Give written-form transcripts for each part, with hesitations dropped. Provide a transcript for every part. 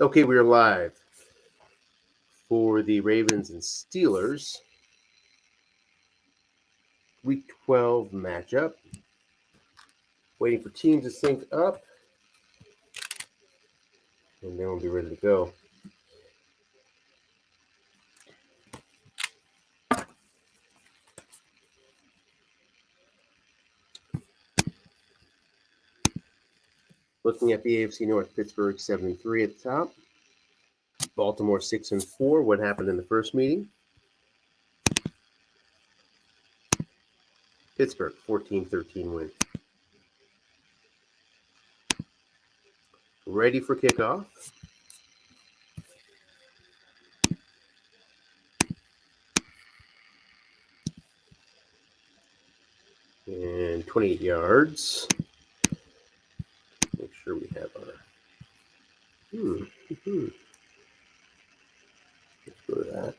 Okay, we are live for the Ravens and Steelers Week 12 matchup. Waiting for teams to sync up, and then we'll be ready to go. Looking at the AFC North, Pittsburgh 7-3 at the top. Baltimore 6-4. What happened in the first meeting? Pittsburgh 14-13 win. Ready for kickoff. And 28 yards. Make sure we have our. Let's go to that.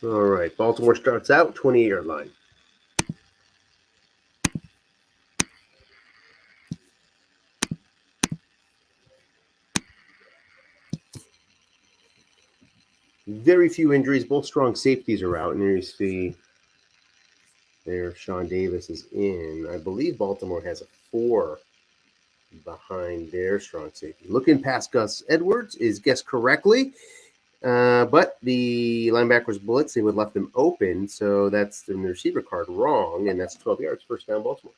All right, Baltimore starts out 28-yard line. Very few injuries. Both strong safeties are out, and there you see there Sean Davis is in. I believe Baltimore has a 4 behind their strong safety. Looking past Gus Edwards is guessed correctly, but the linebackers blitz, they would left them open, so that's in the receiver card wrong, and that's 12 yards, first down Baltimore.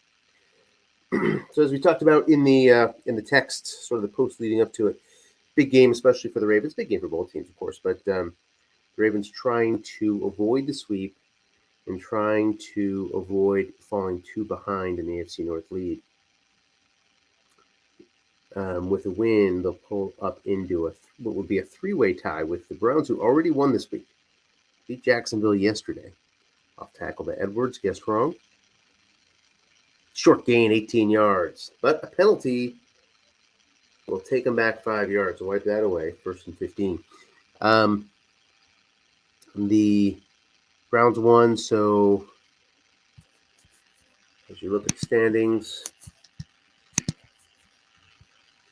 So as we talked about in the text, sort of the post leading up to it, big game, especially for the Ravens. Big game for both teams, of course, but the Ravens trying to avoid the sweep and trying to avoid falling too behind in the AFC North lead. With a win, they'll pull up into what would be a three-way tie with the Browns, who already won this week. Beat Jacksonville yesterday. Off tackle to Edwards, guessed wrong. Short gain, 18 yards, but a penalty will take them back 5 yards. We'll wipe that away, first and 15. The Browns won, so as you look at the standings,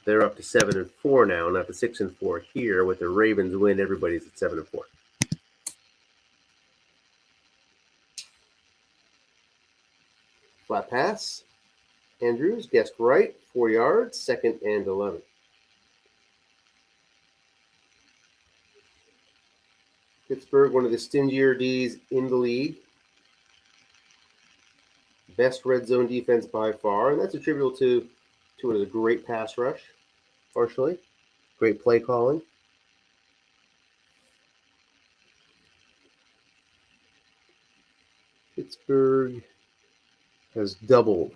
they're up to 7-4 now, not to 6-4 here. With the Ravens win, everybody's at 7-4. Flat pass. Andrews guessed right, 4 yards, 2nd and 11. Pittsburgh, one of the stingier Ds in the league. Best red zone defense by far, and that's attributable to it as a great pass rush, partially. Great play calling. Pittsburgh has doubled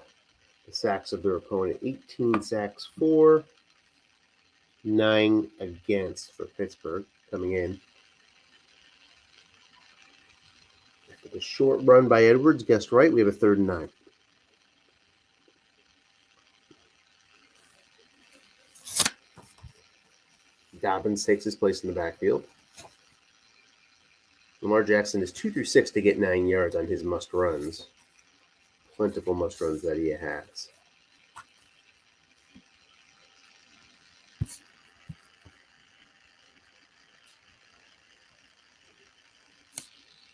the sacks of their opponent. 18 sacks for, 9 against for Pittsburgh coming in. After the short run by Edwards, guessed right, we have a 3rd and 9. Dobbins takes his place in the backfield. Lamar Jackson is 2 through 6 to get 9 yards on his must runs. Plentiful must runs that he has.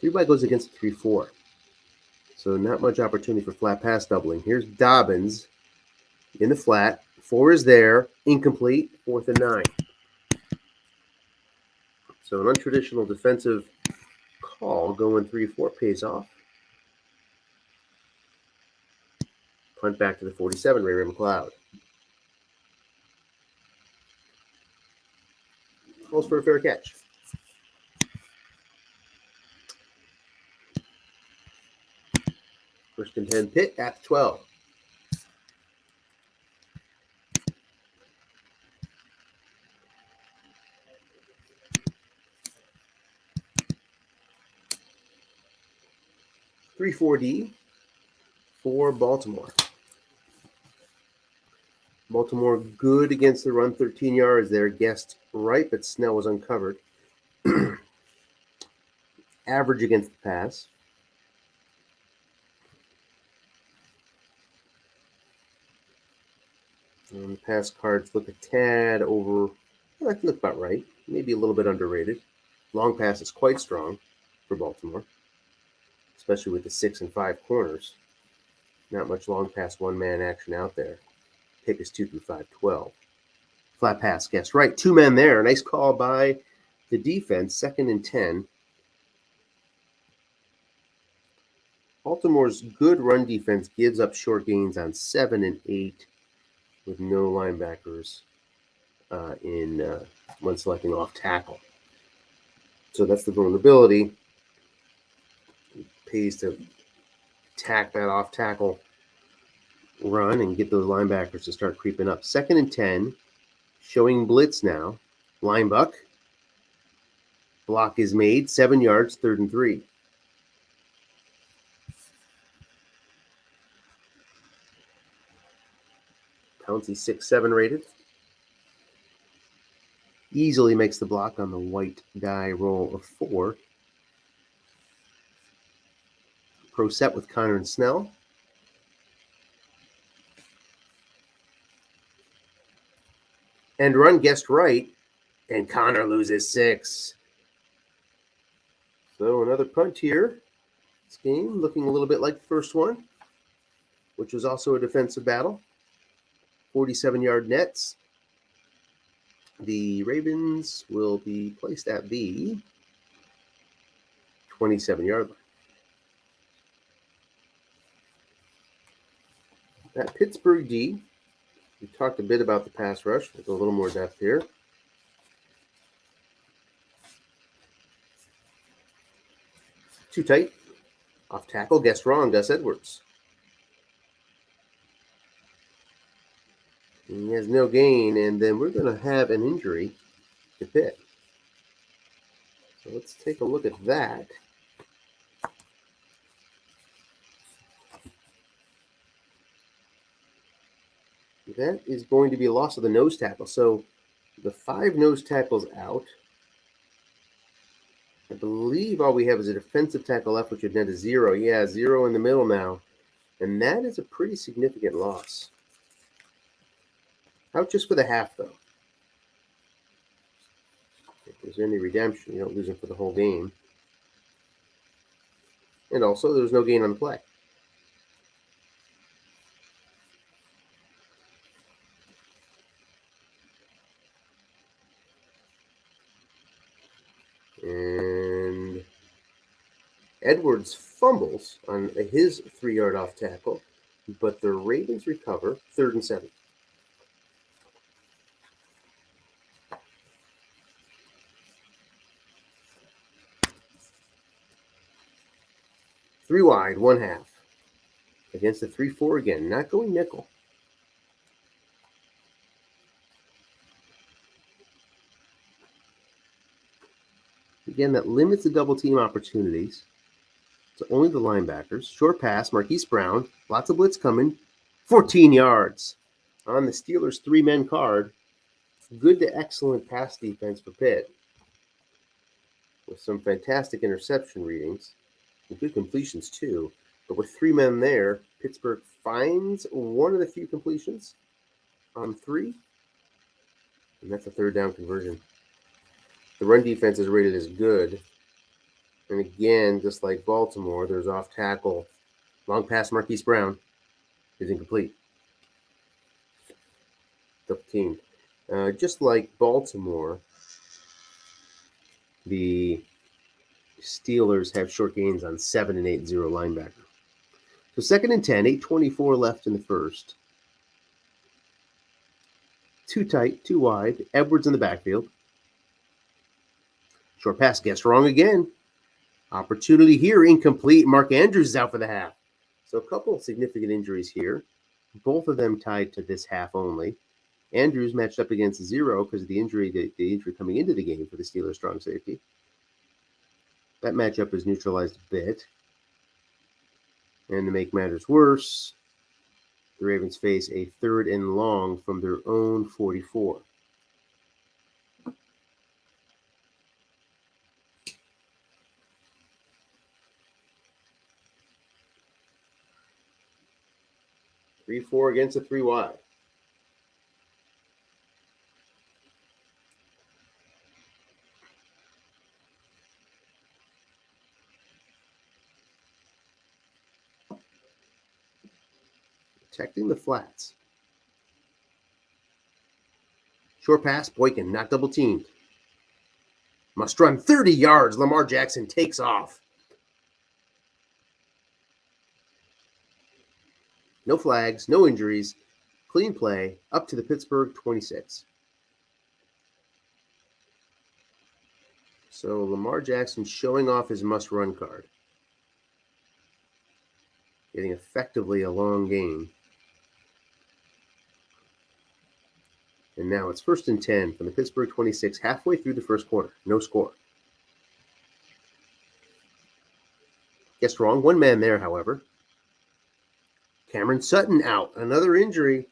Three-wide goes against 3-4. So not much opportunity for flat pass doubling. Here's Dobbins in the flat. 4 is there. Incomplete. 4th and 9. So an untraditional defensive call going 3-4 pays off. Punt back to the 47, Ray McLeod. Calls for a fair catch. First and 10, Pitt at 12. Three 4D for Baltimore. Baltimore good against the run, 13 yards there. Guessed right, but Snell was uncovered. Average against the pass. And pass cards look a tad over. Well, that look about right. Maybe a little bit underrated. Long pass is quite strong for Baltimore, especially with the 6 and 5 corners. Not much long pass one-man action out there. Pick is 2 through 5, 12. Flat pass, guessed right. 2 men there. Nice call by the defense. 2nd and 10. Baltimore's good run defense gives up short gains on 7 and 8 with no linebackers when selecting off tackle. So that's the vulnerability. It pays to tack that off tackle run and get those linebackers to start creeping up. 2nd and 10, showing blitz now. Line buck. Block is made. 7 yards, 3rd and 3. Pouncey 6'7" rated. Easily makes the block on the white die roll of 4. Pro set with Connor and Snell. End run guessed right, and Connor loses 6. So another punt here. This game looking a little bit like the first one, which was also a defensive battle. 47-yard nets. The Ravens will be placed at the 27-yard line. That Pittsburgh D, we talked a bit about the pass rush. There's a little more depth here. Too tight. Off tackle, guessed wrong, Gus Edwards. And he has no gain, and then we're going to have an injury to Pitt. So let's take a look at that. That is going to be a loss of the nose tackle. So the 5 nose tackles out. I believe all we have is a defensive tackle left, which would net a 0. Yeah, 0 in the middle now. And that is a pretty significant loss. Out just for the half, though. If there's any redemption, you don't lose him for the whole game. And also, there's no gain on the play. And Edwards fumbles on his 3-yard off tackle, but the Ravens recover. 3rd and 7. Three wide, 1 half. Against the 3-4 again, not going nickel. Again, that limits the double team opportunities to only the linebackers. Short pass, Marquise Brown. Lots of blitz coming. 14 yards on the Steelers' 3-men card. Good to excellent pass defense for Pitt, with some fantastic interception readings and good completions too. But with 3 men there, Pittsburgh finds one of the few completions on 3, and that's a 3rd down conversion. The run defense is rated as good. And again, just like Baltimore, there's off tackle. Long pass, Marquise Brown is incomplete. Double team. Just like Baltimore, the Steelers have short gains on 7 and 8 0 linebacker. So 2nd and 10, 8:24 left in the first. Too tight, too wide. Edwards in the backfield. Short pass, guessed wrong again. Opportunity here, incomplete. Mark Andrews is out for the half. So a couple of significant injuries here. Both of them tied to this half only. Andrews matched up against 0 because of the injury coming into the game for the Steelers strong safety. That matchup is neutralized a bit. And to make matters worse, the Ravens face a 3rd and long from their own 44. Three, 4 against a 3 wide. protecting the flats. Short pass, Boykin, not double teamed. Must run 30 yards. Lamar Jackson takes off. No flags, no injuries. Clean play up to the Pittsburgh 26. So Lamar Jackson showing off his must-run card. Getting effectively a long gain. And now it's 1st and 10 from the Pittsburgh 26, halfway through the first quarter. No score. Guessed wrong. One man there, however. Cameron Sutton out. Another injury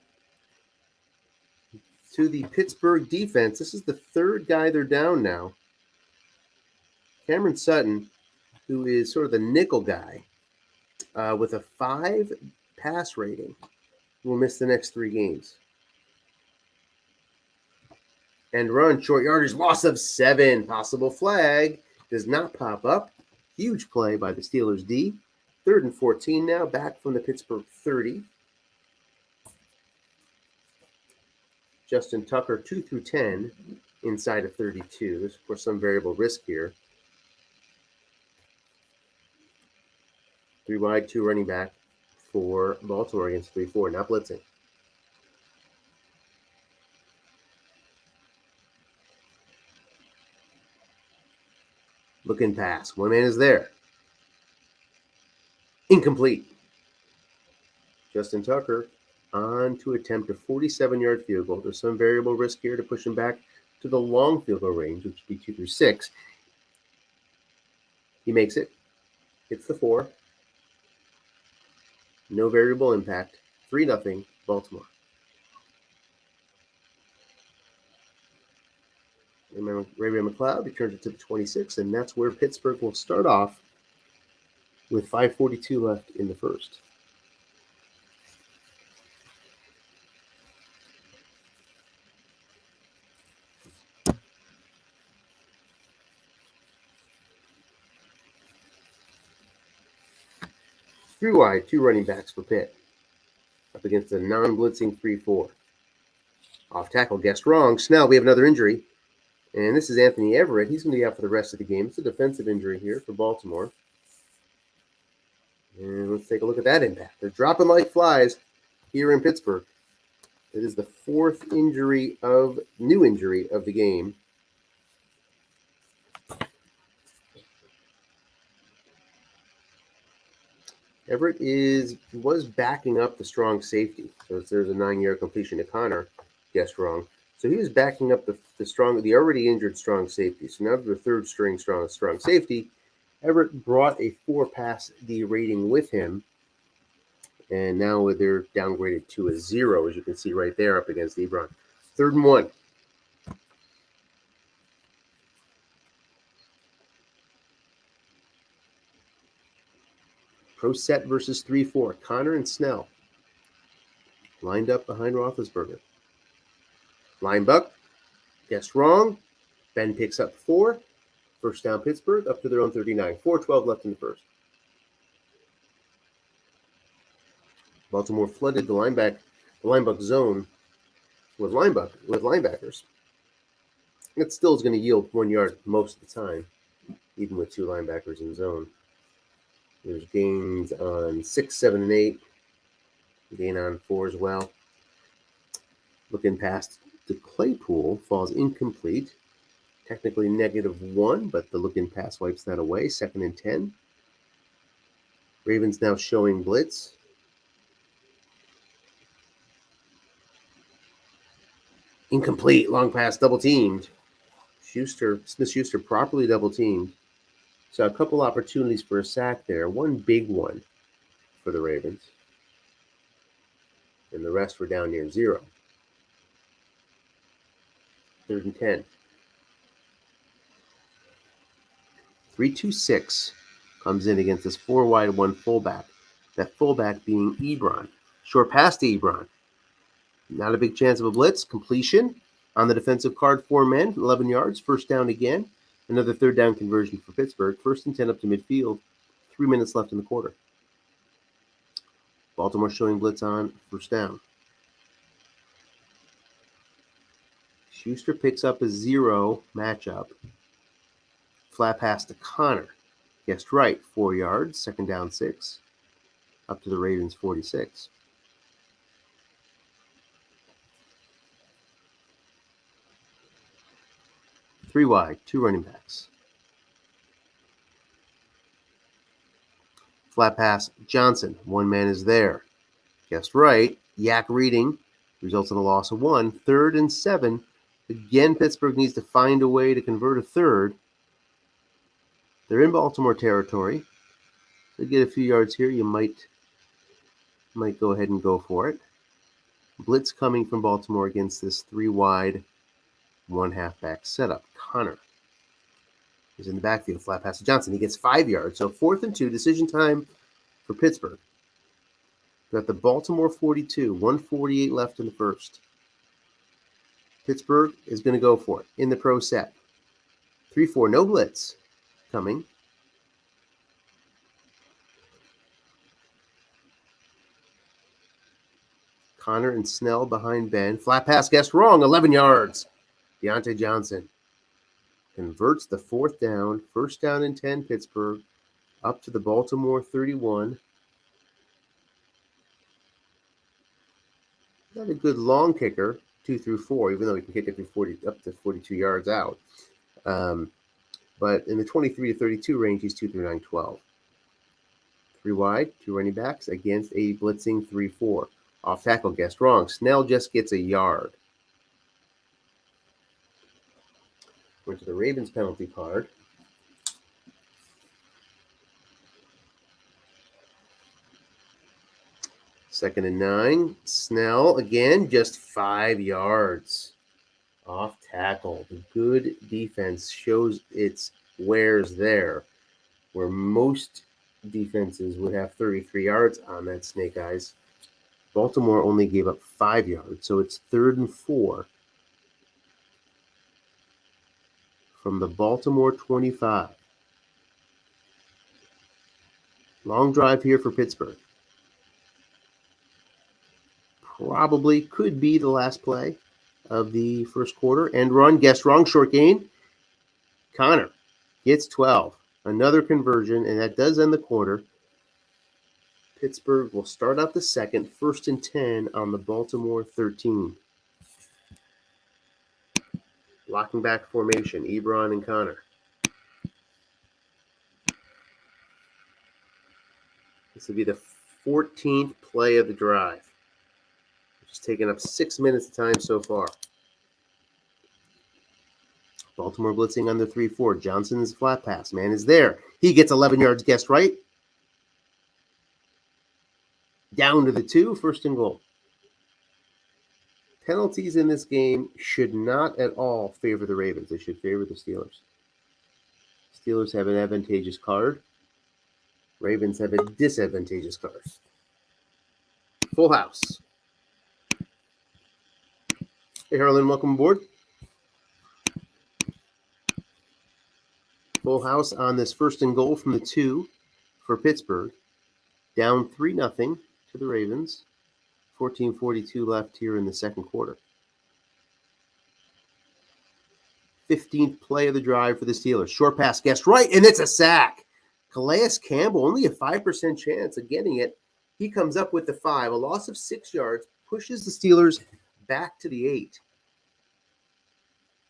to the Pittsburgh defense. This is the third guy they're down now. Cameron Sutton, who is sort of the nickel guy, with a 5 pass rating, will miss the next 3 games. And run, short yardage, loss of 7. Possible flag does not pop up. Huge play by the Steelers D. 3rd and 14 now, back from the Pittsburgh 30. Justin Tucker, 2 through 10, inside of 32. There's, of course, some variable risk here. 3 wide, 2 running back for Baltimore against 3-4, not blitzing. Looking pass. One man is there. Incomplete. Justin Tucker on to attempt a 47-yard field goal. There's some variable risk here to push him back to the long field goal range, which would be 2 through 6. He makes it. Hits the 4. No variable impact. 3-0 Baltimore. Ray McLeod returns it to the 26, and that's where Pittsburgh will start off with 5:42 left in the first. Three wide, 2 running backs for Pitt. Up against a non-blitzing 3-4. Off tackle, guessed wrong. Snell, we have another injury. And this is Anthony Everett. He's going to be out for the rest of the game. It's a defensive injury here for Baltimore. And let's take a look at that impact. They're dropping like flies here in Pittsburgh. It is the 4th new injury of the game. Everett was backing up the strong safety. So there's a 9-yard completion to Connor. Guessed wrong. So he was backing up the already injured strong safety. So now the 3rd string strong safety. Everett brought a 4 pass D rating with him. And now they're downgraded to a 0, as you can see right there up against Ebron. 3rd and 1. Pro set versus 3-4. Connor and Snell lined up behind Roethlisberger. Line buck, guessed wrong. Ben picks up 4. First down Pittsburgh up to their own 39. 4:12 left in the first. Baltimore flooded the linebacker zone with linebackers. It still is going to yield 1 yard most of the time, even with 2 linebackers in zone. There's gains on 6, 7, and 8. Gain on 4 as well. Looking past to Claypool, falls incomplete. Technically -1, but the looking pass wipes that away. 2nd and 10. Ravens now showing blitz. Incomplete. Long pass, double teamed. Smith-Schuster properly double teamed. So a couple opportunities for a sack there. One big one for the Ravens. And the rest were down near 0. 3rd and 10. 3-2-6 comes in against this 4 wide, 1 fullback. That fullback being Ebron. Short pass to Ebron. Not a big chance of a blitz. Completion on the defensive card, 4 men, 11 yards. First down again. Another 3rd down conversion for Pittsburgh. 1st and 10 up to midfield. 3 minutes left in the quarter. Baltimore showing blitz on first down. Schuster picks up a 0 matchup. Flat pass to Connor. Guessed right, 4 yards, second down 6. Up to the Ravens 46. Three wide, 2 running backs. Flat pass, Johnson. 1 man is there. Guessed right. Yak reading. Results in a loss of 1. 3rd and 7. Again, Pittsburgh needs to find a way to convert a third. They're in Baltimore territory. They get a few yards here. You might go ahead and go for it. Blitz coming from Baltimore against this 3 wide, 1 halfback setup. Connor is in the backfield. Flat pass to Johnson. He gets 5 yards. So 4th and 2. Decision time for Pittsburgh. Got the Baltimore 42. 1:48 left in the first. Pittsburgh is going to go for it in the pro set. 3-4. No blitz coming. Connor and Snell behind Ben. Flat pass guessed wrong. 11 yards. Deontay Johnson converts the 4th down. 1st down and 10, Pittsburgh. Up to the Baltimore 31. Not a good long kicker, 2 through 4, even though he can kick it through up to 42 yards out. But in the 23 to 32 range, he's 2 through 9, 12. 3 wide, 2 running backs against a blitzing 3-4. Off tackle, guessed wrong. Snell just gets a yard. Went to the Ravens penalty card. Second and 9. Snell again, just 5 yards. Off tackle. The good defense shows its wares there, where most defenses would have 33 yards on that Snake Eyes. Baltimore only gave up 5 yards, so it's 3rd and 4 from the Baltimore 25. Long drive here for Pittsburgh. Probably could be the last play of the first quarter. End run, guessed wrong, short gain. Connor gets 12. Another conversion, and that does end the quarter. Pittsburgh will start out the second, 1st and 10 on the Baltimore 13. Blocking back formation, Ebron and Connor. This will be the 14th play of the drive, which has taken up 6 minutes of time so far. Baltimore blitzing on the 3-4. Johnson's flat pass. Man is there. He gets 11 yards, guessed right. Down to the 2, 1st and goal. Penalties in this game should not at all favor the Ravens. They should favor the Steelers. Steelers have an advantageous card. Ravens have a disadvantageous card. Full house. Hey, Harlan, welcome aboard. Full house on this 1st and goal from the 2 for Pittsburgh. Down 3-0 to the Ravens. 14:42 left here in the second quarter. 15th play of the drive for the Steelers. Short pass, guessed right, and it's a sack. Calais Campbell, only a 5% chance of getting it. He comes up with the 5. A loss of 6 yards pushes the Steelers back to the 8.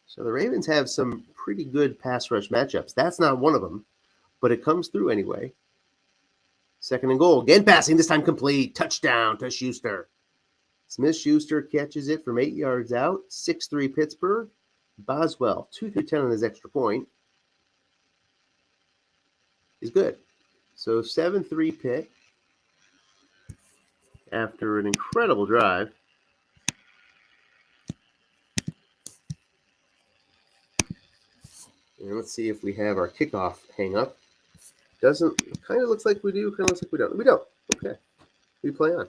So the Ravens have some pretty good pass rush matchups. That's not one of them, but it comes through anyway. 2nd and goal. Again passing, this time complete. Touchdown to Schuster. Smith-Schuster catches it from 8 yards out. 6-3 Pittsburgh. Boswell, 2 through 10 on his extra point. Is good. So 7-3 Pitt after an incredible drive. And let's see if we have our kickoff hang up. Doesn't, kind of looks like we do, kind of looks like we don't. We don't. Okay. We play on.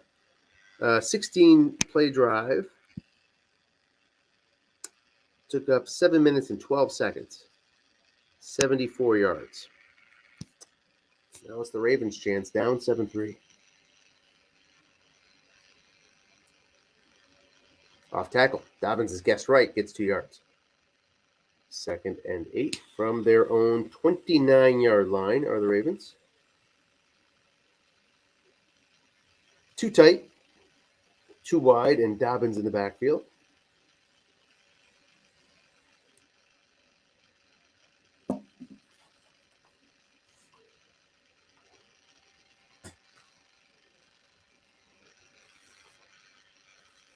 16 play drive. Took up 7 minutes and 12 seconds. 74 yards. Now it's the Ravens' chance, down 7-3. Off tackle. Dobbins is guessed right, gets 2 yards. 2nd and 8 from their own 29-yard line are the Ravens. Too tight, too wide, and Dobbins in the backfield.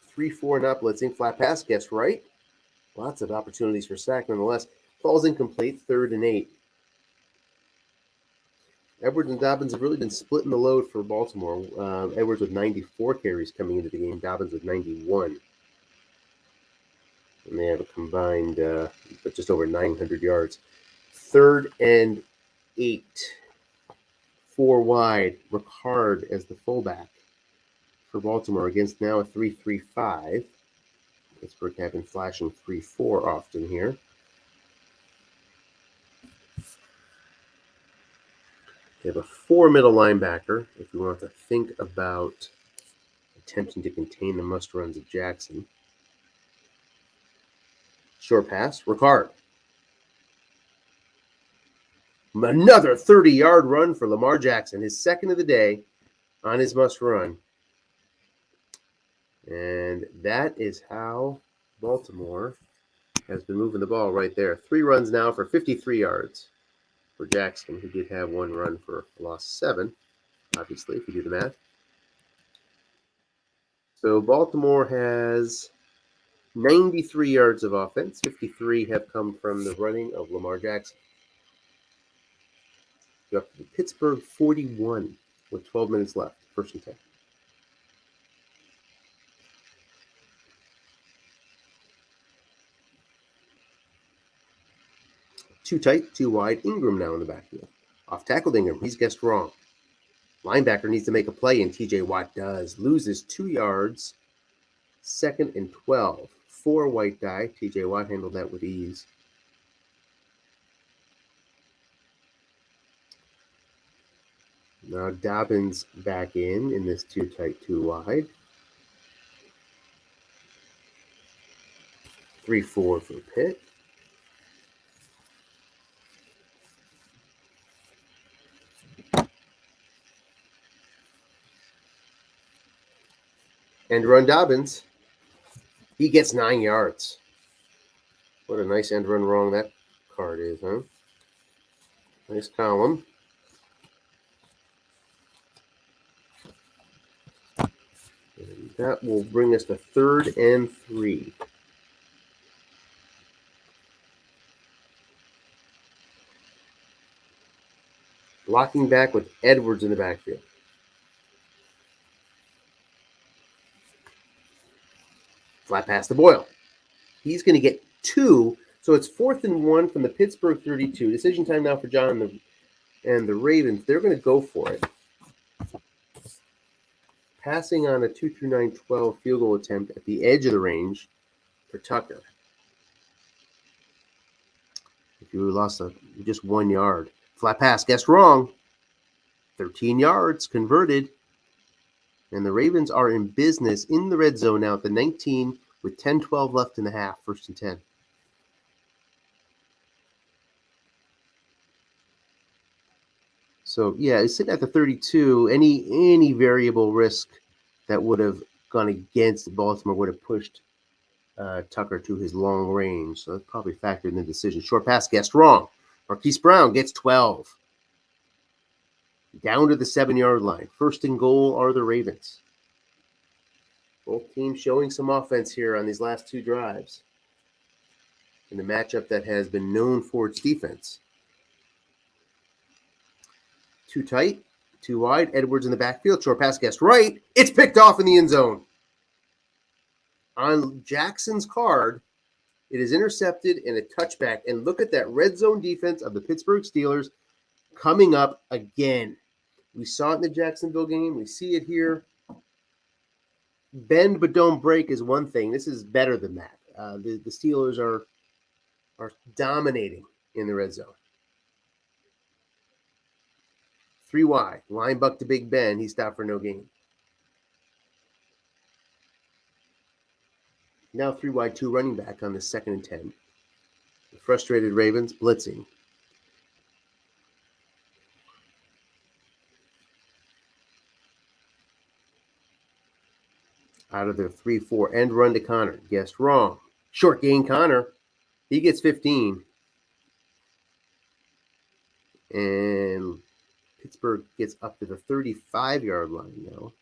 Three, four, not blitzing. Flat pass, guessed right. Lots of opportunities for sack nonetheless. Falls incomplete, 3rd and 8. Edwards and Dobbins have really been splitting the load for Baltimore. Edwards with 94 carries coming into the game. Dobbins with 91. And they have a combined just over 900 yards. 3rd and 8. 4 wide. Ricard as the fullback for Baltimore against now a 3-3-5. Pittsburgh have been flashing 3-4 often here. They have a 4 middle linebacker if you want to think about attempting to contain the must runs of Jackson. Short pass, Ricard. Another 30-yard run for Lamar Jackson, his 2nd of the day on his must run. And that is how Baltimore has been moving the ball right there. 3 runs now for 53 yards for Jackson, who did have 1 run for a loss of 7, obviously, if you do the math. So Baltimore has 93 yards of offense. 53 have come from the running of Lamar Jackson. You're up to the Pittsburgh 41 with 12 minutes left, 1st and 10. Too tight, too wide. Ingram now in the backfield. Off tackled Ingram. He's guessed wrong. Linebacker needs to make a play, and TJ Watt does. Loses 2 yards. 2nd and 12. 4 white die. TJ Watt handled that with ease. Now Dobbins back in this too tight, too wide. 3-4 for Pitt. And run Dobbins. He gets 9 yards. What a nice end run wrong that card is, huh? Nice column. And that will bring us to 3rd and 3. Blocking back with Edwards in the backfield. Flat pass to Boyle. He's going to get 2. So it's 4th and 1 from the Pittsburgh 32. Decision time now for John and the Ravens. They're going to go for it. Passing on a 2-9-12 field goal attempt at the edge of the range for Tucker. If you lost just 1 yard. Flat pass, guessed wrong. 13 yards converted. And the Ravens are in business in the red zone now at the 19 with 10-12 left in the half, 1st and 10. So, yeah, it's sitting at the 32. Any variable risk that would have gone against Baltimore would have pushed Tucker to his long range. So that's probably factored in the decision. Short pass, guessed wrong. Marquise Brown gets 12. Down to the 7-yard line. 1st and goal are the Ravens. Both teams showing some offense here on these last 2 drives. In the matchup that has been known for its defense. Too tight, too wide. Edwards in the backfield. Short pass, guessed right. It's picked off in the end zone. On Jackson's card, it is intercepted and a touchback. And look at that red zone defense of the Pittsburgh Steelers coming up again. We saw it in the Jacksonville game. We see it here. Bend but don't break is one thing. This is better than that. The Steelers are dominating in the red zone. 3 wide. Line buck to Big Ben. He stopped for no gain. Now 3 wide, 2 running back on the 2nd and 10. The frustrated Ravens blitzing. Out of their 3-4 end run to Connor. Guessed wrong. Short gain Connor. He gets 15. And Pittsburgh gets up to the 35-yard line now.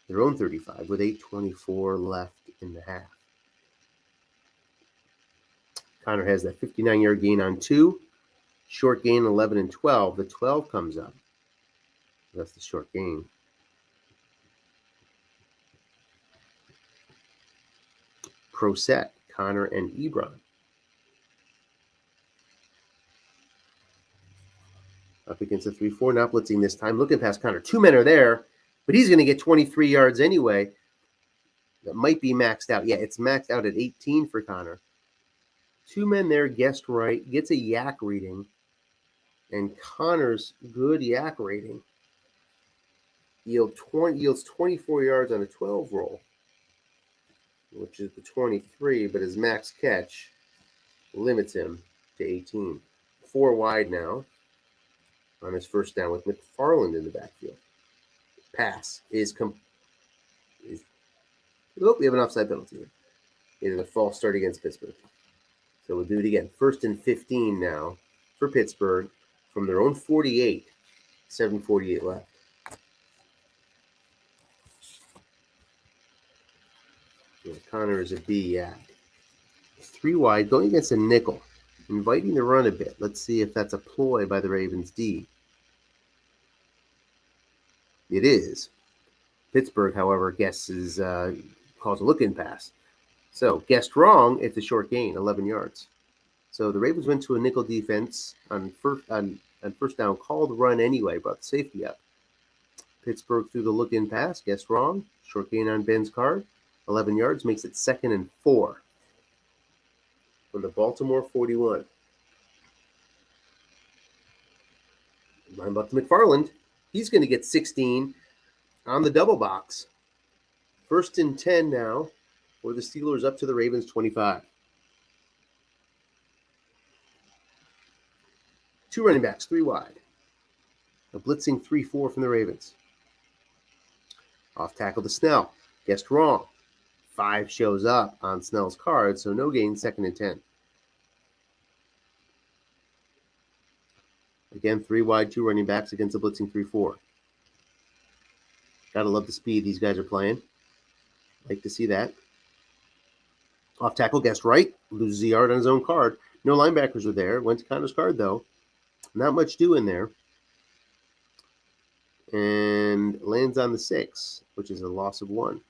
Their own 35 with 8:24 left in the half. Connor has that 59-yard gain on 2. Short gain 11 and 12. The 12 comes up. That's the short gain. Pro set, Connor and Ebron. Up against the 3-4, not blitzing this time. Looking past Connor. 2 men are there, but he's going to get 23 yards anyway. That might be maxed out. Yeah, it's maxed out at 18 for Connor. 2 men there, guessed right, gets a yak reading. And Connor's good yak rating yields 24 yards on a 12 roll, which is the 23, but his max catch limits him to 18. 4 wide now on his first down with McFarland in the backfield. Pass is we have an offside penalty here. It is a false start against Pittsburgh. So we'll do it again. 1st and 15 now for Pittsburgh from their own 48. 7:48 left. Yeah, Connor is a B yak. 3 wide, going against a nickel. Inviting the run a bit. Let's see if that's a ploy by the Ravens D. It is. Pittsburgh, however, guesses calls a look-in pass. So guessed wrong. It's a short gain, 11 yards. So the Ravens went to a nickel defense on first down, called run anyway, brought the safety up. Pittsburgh threw the look-in pass, guessed wrong. Short gain on Ben's card, 11 yards, makes it 2nd and 4 from the Baltimore 41. Line up to McFarland. He's going to get 16 on the double box. 1st and 10 now for the Steelers up to the Ravens 25. 2 running backs, 3 wide. A blitzing 3-4 from the Ravens. Off tackle to Snell. Guessed wrong. 5 shows up on Snell's card, so no gain, 2nd and 10. Again, 3 wide, 2 running backs against a blitzing 3-4. Gotta love the speed these guys are playing. Like to see that. Off tackle, guessed right. Loses a yard on his own card. No linebackers are there. Went to Connor's card, though. Not much doing there. And lands on the 6, which is a loss of 1.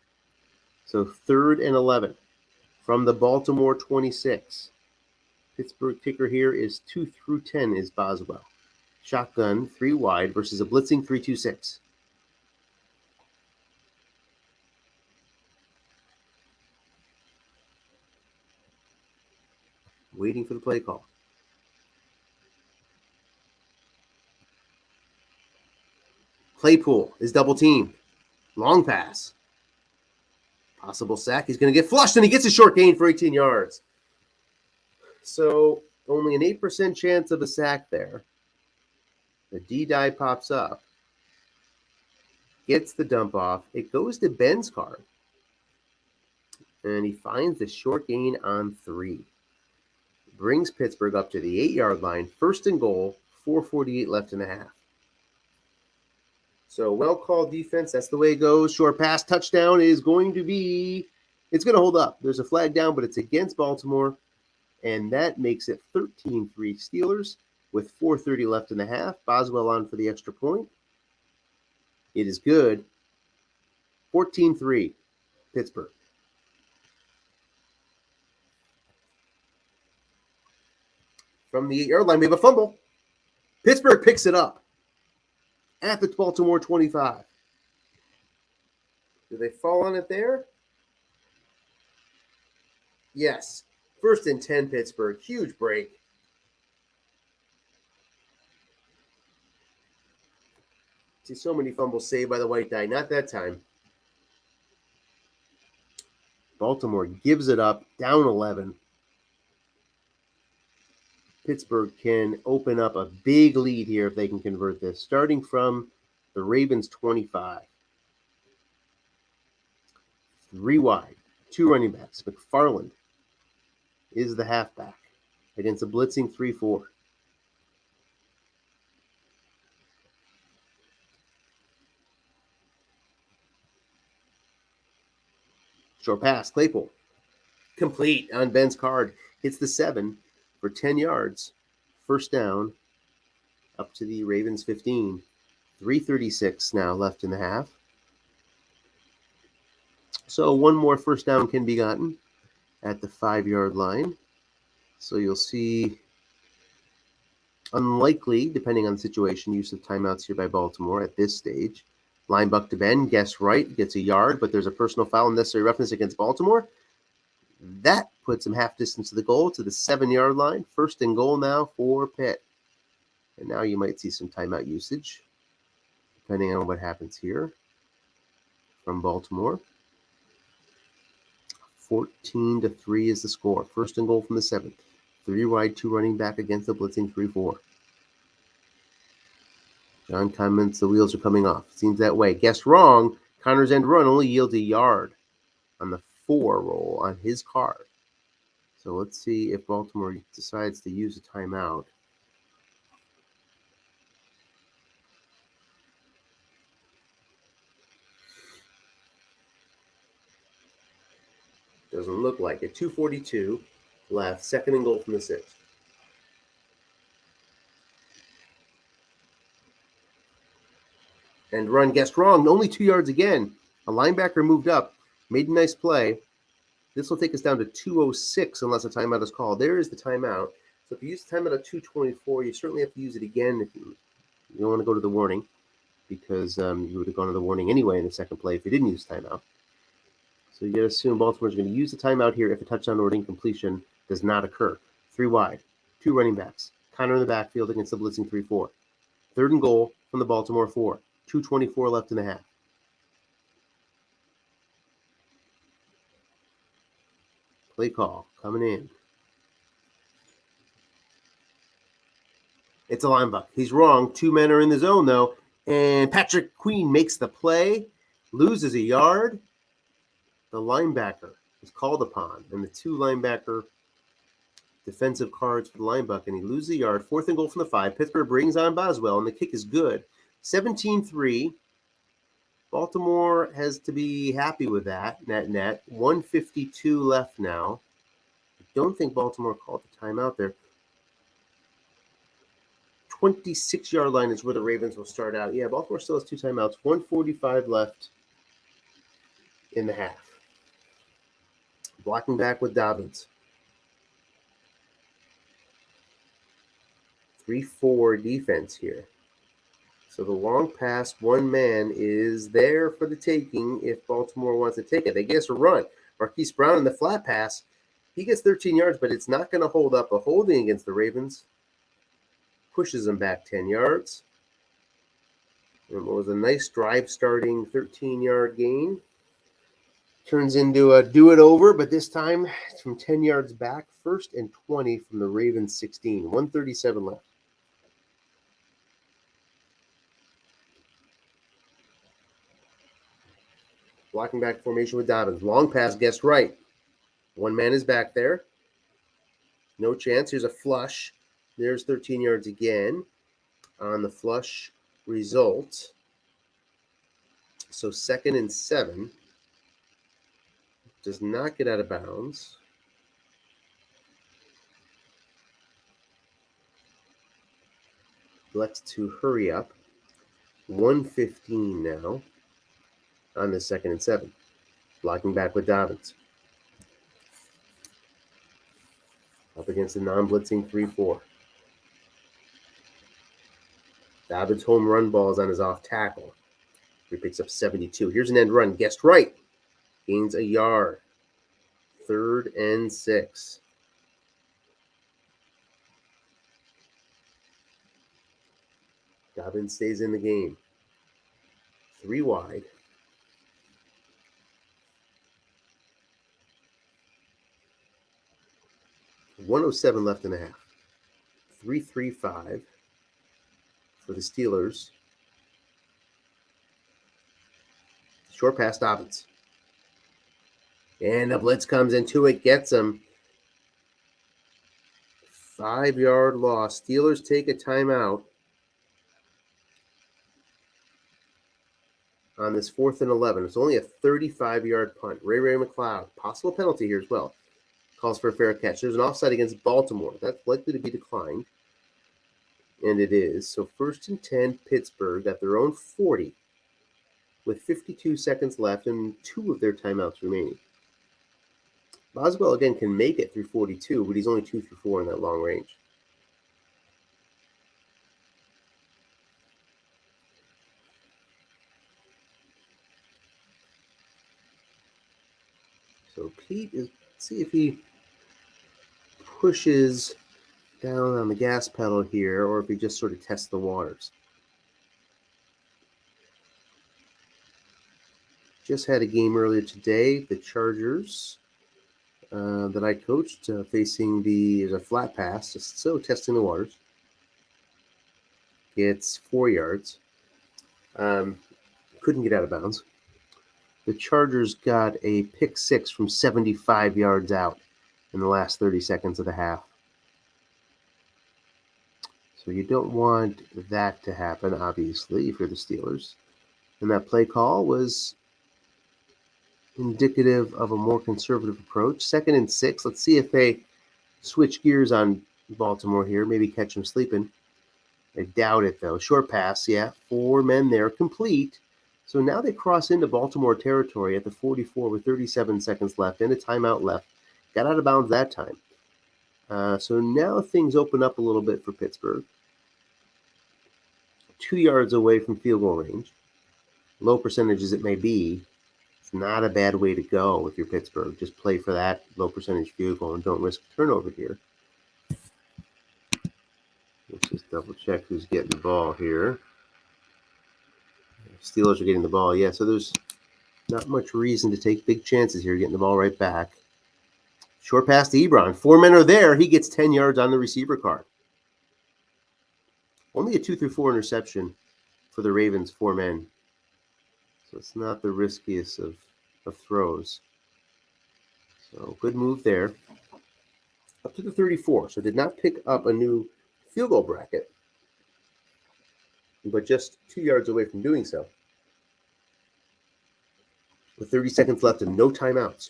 So 3rd and 11 from the Baltimore 26. Pittsburgh kicker here is 2 through 10 is Boswell. Shotgun, 3 wide versus a blitzing 3-2-6. Waiting for the play call. Claypool is double teamed. Long pass. Possible sack. He's going to get flushed, and he gets a short gain for 18 yards. So only an 8% chance of a sack there. The D-die pops up. Gets the dump off. It goes to Ben's card. And he finds the short gain on 3. Brings Pittsburgh up to the 8-yard line. 1st and goal. 4:48 left in the half. So well-called defense. That's the way it goes. Short pass touchdown is going to be – it's going to hold up. There's a flag down, but it's against Baltimore. And that makes it 13-3 Steelers with 4:30 left in the half. Boswell on for the extra point. It is good. 14-3 Pittsburgh. From the 8-yard line, we have a fumble. Pittsburgh picks it up at the Baltimore 25. Do they fall on it there? Yes. 1st and 10 Pittsburgh. Huge break. See so many fumbles saved by the white die. Not that time. Baltimore gives it up, down 11. Pittsburgh can open up a big lead here if they can convert this, starting from the Ravens 25. 3 wide, 2 running backs. McFarland is the halfback against a blitzing 3-4. Short pass, Claypool. Complete on Ben's card. Hits the 7 for 10 yards. First down up to the Ravens 15. 3:36 now left in the half. So one more first down can be gotten at the 5-yard line. So you'll see unlikely, depending on the situation, use of timeouts here by Baltimore at this stage. Line buck to Ben, guess right, gets a yard, but there's a personal foul and necessary roughness against Baltimore. That puts him half distance to the goal, to the 7-yard line. First and goal now for Pitt. And now you might see some timeout usage, depending on what happens here from Baltimore. 14-3 is the score. First and goal from the 7. 3 wide, 2 running back against the blitzing 3-4. John comments the wheels are coming off. Seems that way. Guess wrong. Connor's end run only yields a yard on the 4 roll on his card. So let's see if Baltimore decides to use a timeout. Doesn't look like it. 2:42 left. Second and goal from the 6. And run guessed wrong. Only 2 yards again. A linebacker moved up. Made a nice play. This will take us down to 2:06 unless a timeout is called. There is the timeout. So if you use the timeout at 2:24, you certainly have to use it again if you don't want to go to the warning, because you would have gone to the warning anyway in the second play if you didn't use timeout. So you got to assume Baltimore's going to use the timeout here if a touchdown or an incompletion does not occur. 3 wide, 2 running backs. Connor in the backfield against the blitzing 3-4. Third and goal from the Baltimore 4. 2:24 left in the half. Play call coming in. It's a linebacker. He's wrong. 2 men are in the zone, though. And Patrick Queen makes the play, loses a yard. The linebacker is called upon, and the 2 linebacker defensive cards for the linebacker, and he loses a yard. 4th and goal from the 5. Pittsburgh brings on Boswell, and the kick is good. 17-3. Baltimore has to be happy with that, net. 1:52 left now. I don't think Baltimore called the timeout there. 26-yard line is where the Ravens will start out. Yeah, Baltimore still has 2 timeouts. 1:45 left in the half. Blocking back with Dobbins. 3-4 defense here. So the long pass, 1 man is there for the taking if Baltimore wants to take it. They guess a run. Marquise Brown in the flat pass. He gets 13 yards, but it's not going to hold up. A holding against the Ravens pushes him back 10 yards. And it was a nice drive starting 13-yard gain. Turns into a do it over, but this time it's from 10 yards back. 1st and 20 from the Ravens 16. 1:37 left. Blocking back formation with Dobbins. Long pass, guessed right. 1 man is back there. No chance. Here's a flush. There's 13 yards again on the flush result. So 2nd and 7. Does not get out of bounds. Elects to hurry up. 1:15 now on the 2nd and 7. Blocking back with Dobbins. Up against the non-blitzing 3-4. Dobbins' home run ball is on his off tackle. He picks up 72. Here's an end run. Guessed right. Gains a yard. 3rd and 6. Dobbins stays in the game. 3 wide. 107 left in the half. 3-3-5 for the Steelers. Short pass, Dobbins. And the blitz comes into it, gets him. 5-yard loss. Steelers take a timeout on this 4th and 11. It's only a 35-yard punt. Ray McLeod, possible penalty here as well. Calls for a fair catch. There's an offside against Baltimore. That's likely to be declined. And it is. So 1st and 10, Pittsburgh at their own 40 with 52 seconds left and 2 of their timeouts remaining. Boswell, again, can make it through 42, but he's only 2 through 4 in that long range. So Pete is, see if he pushes down on the gas pedal here or if he just sort of tests the waters. Just had a game earlier today, the Chargers that I coached, facing a flat pass, just so testing the waters. It's 4 yards. Couldn't get out of bounds. The Chargers got a pick 6 from 75 yards out in the last 30 seconds of the half. So you don't want that to happen, obviously, if you're the Steelers. And that play call was indicative of a more conservative approach. 2nd and 6. Let's see if they switch gears on Baltimore here, maybe catch them sleeping. I doubt it, though. Short pass, yeah. 4 men there, complete. So now they cross into Baltimore territory at the 44 with 37 seconds left and a timeout left. Got out of bounds that time. So now things open up a little bit for Pittsburgh. 2 yards away from field goal range. Low percentage as it may be, it's not a bad way to go if you're Pittsburgh. Just play for that low percentage field goal and don't risk a turnover here. Let's just double check who's getting the ball here. Steelers are getting the ball. Yeah, so there's not much reason to take big chances here, getting the ball right back. Short pass to Ebron. 4 men are there. He gets 10 yards on the receiver card. Only a 2 through 4 interception for the Ravens, 4 men. So it's not the riskiest of throws. So good move there. Up to the 34. So did not pick up a new field goal bracket, but just 2 yards away from doing so. With 30 seconds left and no timeouts.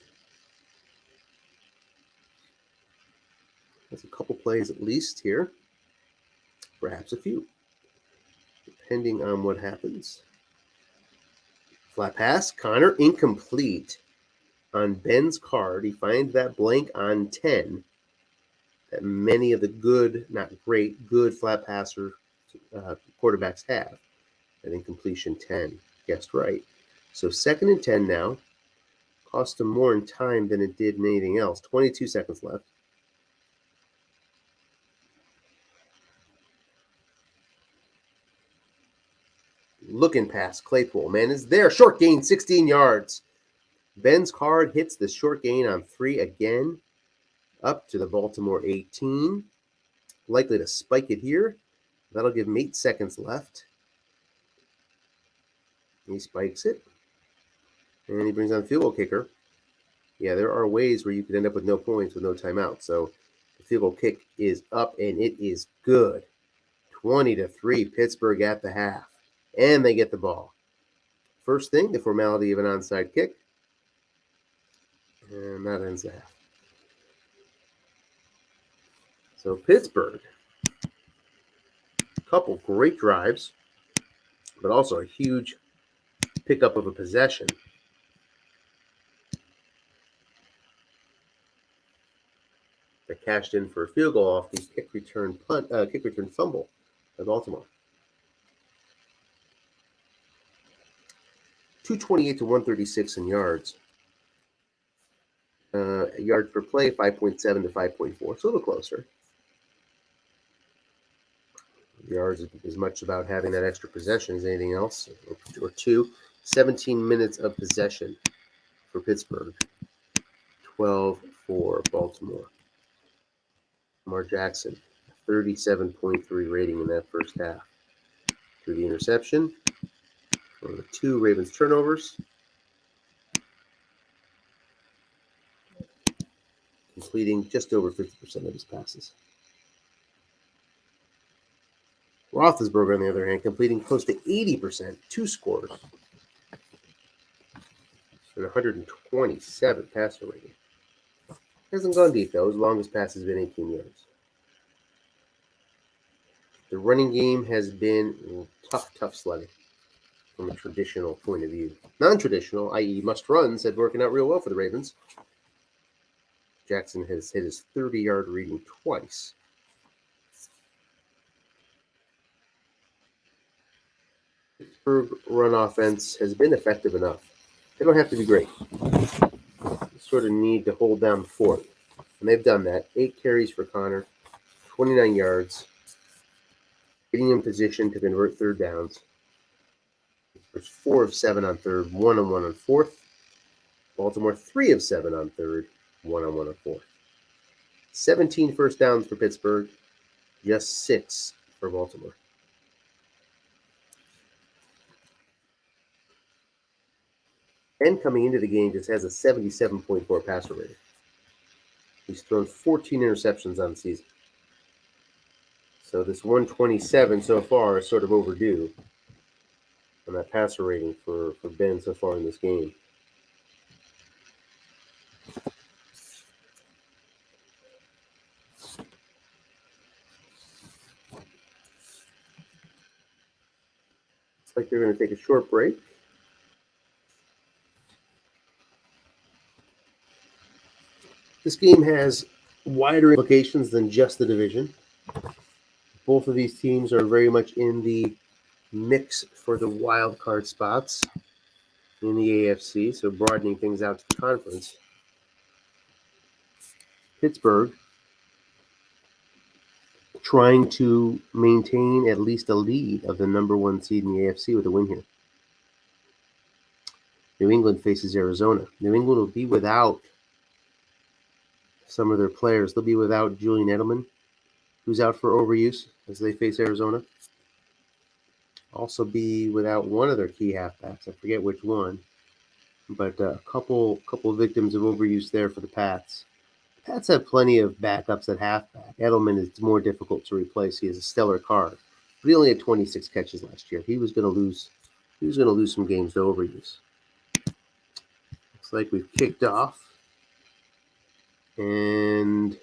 That's a couple plays at least here. Perhaps a few, depending on what happens. Flat pass, Connor, incomplete on Ben's card. He finds that blank on 10 that many of the good, not great, good flat passer quarterbacks have. That incompletion 10, guessed right. So 2nd and 10 now. Cost him more in time than it did in anything else. 22 seconds left. Looking past Claypool. Man is there. Short gain, 16 yards. Ben's card hits the short gain on 3 again. Up to the Baltimore 18. Likely to spike it here. That'll give him 8 seconds left. He spikes it. And he brings on the field goal kicker. Yeah, there are ways where you could end up with no points with no timeout. So the field goal kick is up, and it is good. 20-3, Pittsburgh at the half. And they get the ball. First thing, the formality of an onside kick. And that ends the half. So Pittsburgh, a couple great drives, but also a huge pickup of a possession. They cashed in for a field goal off the kick return fumble by Baltimore. 228 to 136 in yards. Yards per play, 5.7 to 5.4. It's a little closer. Yards is as much about having that extra possession as anything else, or 2. 17 minutes of possession for Pittsburgh. 12 for Baltimore. Lamar Jackson, 37.3 rating in that first half. Through the interception, one of the 2 Ravens turnovers, completing just over 50% of his passes. Roethlisberger, on the other hand, completing close to 80%, 2 scores, and 127 passer rating. Hasn't gone deep, though. His longest pass has been 18 yards. The running game has been tough sledding from a traditional point of view. Non-traditional, i.e. must-runs, had working out real well for the Ravens. Jackson has hit his 30-yard reading twice. Pittsburgh run offense has been effective enough. They don't have to be great. They sort of need to hold down the fort. And they've done that. 8 carries for Connor, 29 yards, getting in position to convert third downs. There's 4 of 7 on third, 1 on 1 on fourth. Baltimore 3 of 7 on third, 1 on 1 on fourth. 17 first downs for Pittsburgh, just 6 for Baltimore. And coming into the game just has a 77.4 passer rating. He's thrown 14 interceptions on the season. So this 127 so far is sort of overdue on that passer rating for Ben so far in this game. Looks like they're going to take a short break. This game has wider implications than just the division. Both of these teams are very much in the mix for the wild card spots in the AFC, so broadening things out to the conference. Pittsburgh trying to maintain at least a lead of the number 1 seed in the AFC with a win here. New England faces Arizona. New England will be without some of their players. They'll be without Julian Edelman, who's out for overuse as they face Arizona. Also be without one of their key halfbacks. I forget which one, but a couple victims of overuse there for the Pats. Pats have plenty of backups at halfback. Edelman is more difficult to replace. He has a stellar card, but he only had 26 catches last year. He was going to lose some games to overuse. Looks like we've kicked off, and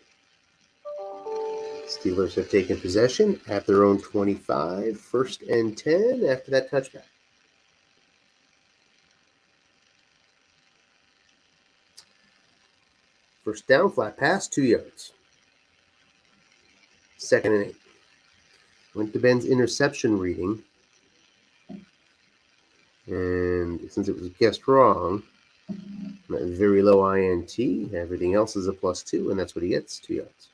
Steelers have taken possession at their own 25, 1st and 10 after that touchback. First down, flat pass, 2 yards. 2nd and 8. Went to Ben's interception reading, and since it was guessed wrong, very low INT, everything else is a +2, and that's what he gets, 2 yards.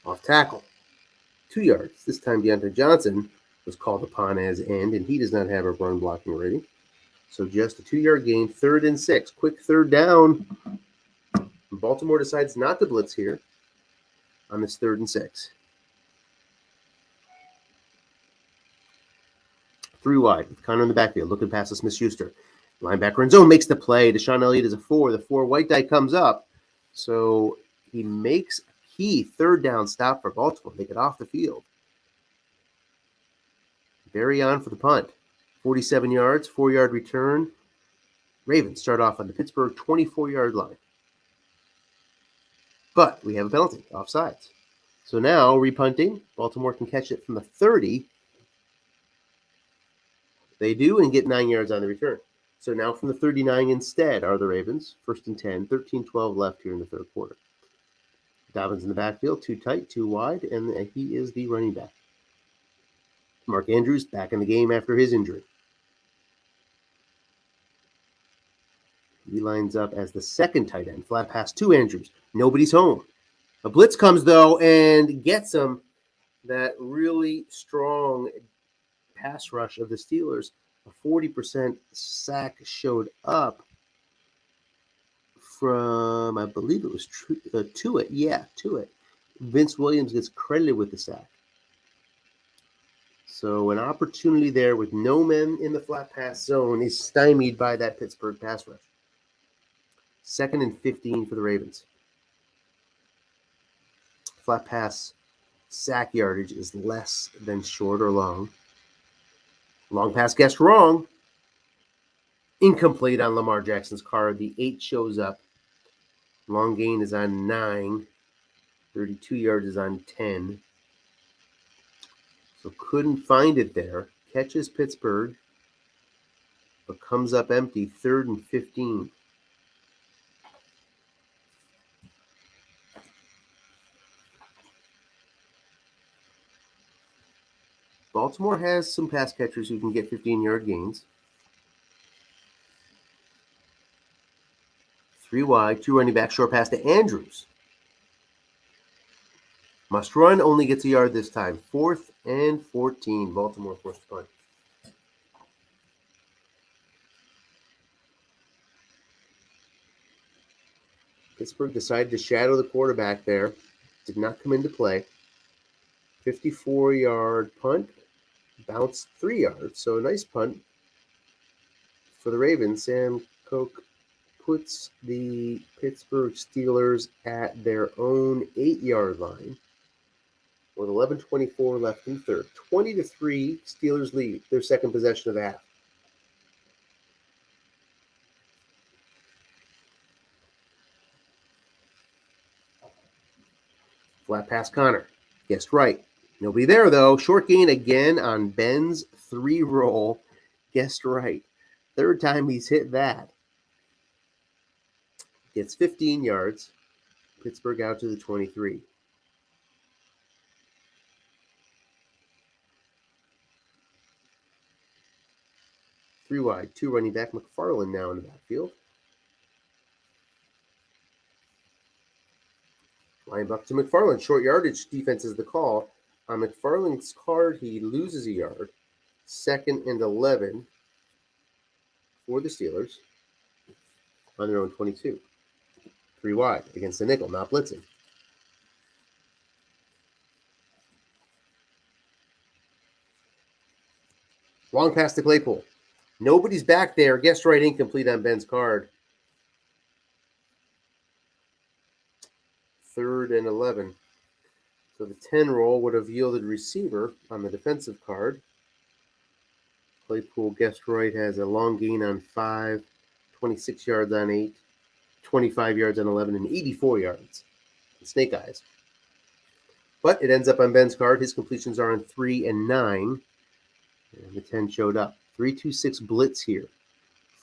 Off tackle, 2 yards. This time Deontay Johnson was called upon as end, and he does not have a run blocking rating. So just a 2-yard gain, 3rd and 6. Quick 3rd down. Baltimore decides not to blitz here on this 3rd and 6. 3 wide with Connor in the backfield, looking past the Smith-Schuster. Linebacker in zone makes the play. Deshaun Elliott is a 4. The 4 white die comes up. So he makes a key 3rd down stop for Baltimore. They get off the field. Barry on for the punt. 47 yards, 4-yard return. Ravens start off on the Pittsburgh 24-yard line. But we have a penalty, offsides. So now, repunting, Baltimore can catch it from the 30. They do and get 9 yards on the return. So now from the 39 instead are the Ravens. 1st and 10, 13-12 left here in the 3rd quarter. Dobbins in the backfield, 2 tight, 2 wide, and he is the running back. Mark Andrews back in the game after his injury. He lines up as the 2nd tight end. Flat pass to Andrews. Nobody's home. A blitz comes, though, and gets him. That really strong pass rush of the Steelers. A 40% sack showed up from, I believe it was Tuitt. Yeah, Tuitt. Vince Williams gets credited with the sack. So an opportunity there with no men in the flat pass zone is stymied by that Pittsburgh pass rush. 2nd and 15 for the Ravens. Flat pass sack yardage is less than short or long. Long pass guessed wrong. Incomplete on Lamar Jackson's card. The 8 shows up. Long gain is on 9. 32 yards is on 10. So couldn't find it there. Catches Pittsburgh, but comes up empty. 3rd and 15. Baltimore has some pass catchers who can get 15-yard gains. 3 wide, 2 running back, short pass to Andrews. Must run, only gets a yard this time. 4th and 14. Baltimore forced to punt. Pittsburgh decided to shadow the quarterback there. Did not come into play. 54-yard punt. Bounced 3 yards. So a nice punt for the Ravens. Sam Koch puts the Pittsburgh Steelers at their own 8-yard line with 11:24 left in third. 20-3, Steelers lead their second possession of the half. Flat pass Connor. Guessed right. Nobody there, though. Short gain again on Ben's 3 roll. Guessed right. 3rd time he's hit that. Gets 15 yards. Pittsburgh out to the 23. Three wide, 2 running back. McFarland now in the backfield. Linebacker to McFarland. Short yardage defense is the call. On McFarland's card, he loses a yard. 2nd and 11 for the Steelers on their own 22. 3 wide against the nickel, not blitzing. Long pass to Claypool. Nobody's back there. Guessed right, incomplete on Ben's card. 3rd and 11. So the 10 roll would have yielded receiver on the defensive card. Claypool, guessed right, has a long gain on 5, 26 yards on 8, 25 yards on 11, and 84 yards. Snake eyes. But it ends up on Ben's card. His completions are on 3 and 9. And the 10 showed up. 3-2-6 blitz here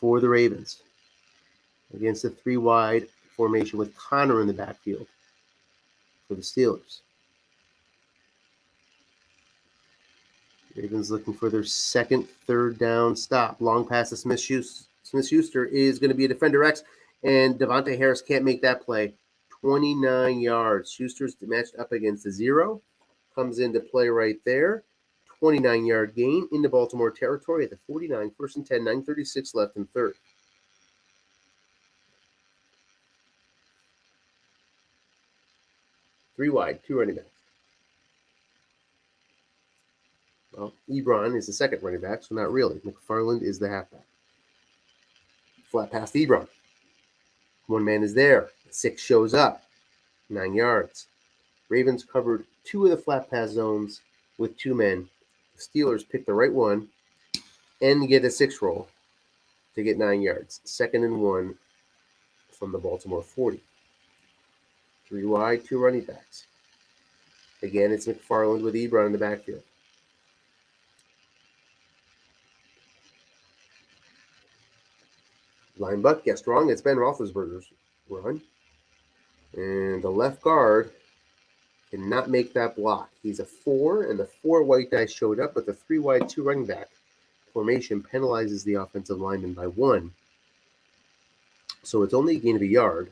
for the Ravens against a 3 wide formation with Connor in the backfield for the Steelers. Ravens looking for their second 3rd down stop. Long pass to Smith-Schuster is going to be a defender X, and Devontae Harris can't make that play. 29 yards. Schuster's matched up against a 0. Comes into play right there. 29-yard gain into Baltimore territory at the 49. 1st and 10, 9:36 left in third. Three wide, 2 running backs. Well, Ebron is the second running back, so not really. McFarland is the halfback. Flat pass to Ebron. 1 man is there. 6 shows up. 9 yards. Ravens covered 2 of the flat pass zones with 2 men. The Steelers pick the right one and get a 6 roll to get 9 yards. 2nd and 1 from the Baltimore 40. 3 wide, 2 running backs. Again, it's McFarland with Ebron in the backfield. Line buck, guessed wrong. It's Ben Roethlisberger's run. And the left guard cannot make that block. He's a 4, and the 4 white dice showed up, but the 3 wide, 2 running back formation penalizes the offensive lineman by 1. So it's only a gain of a yard,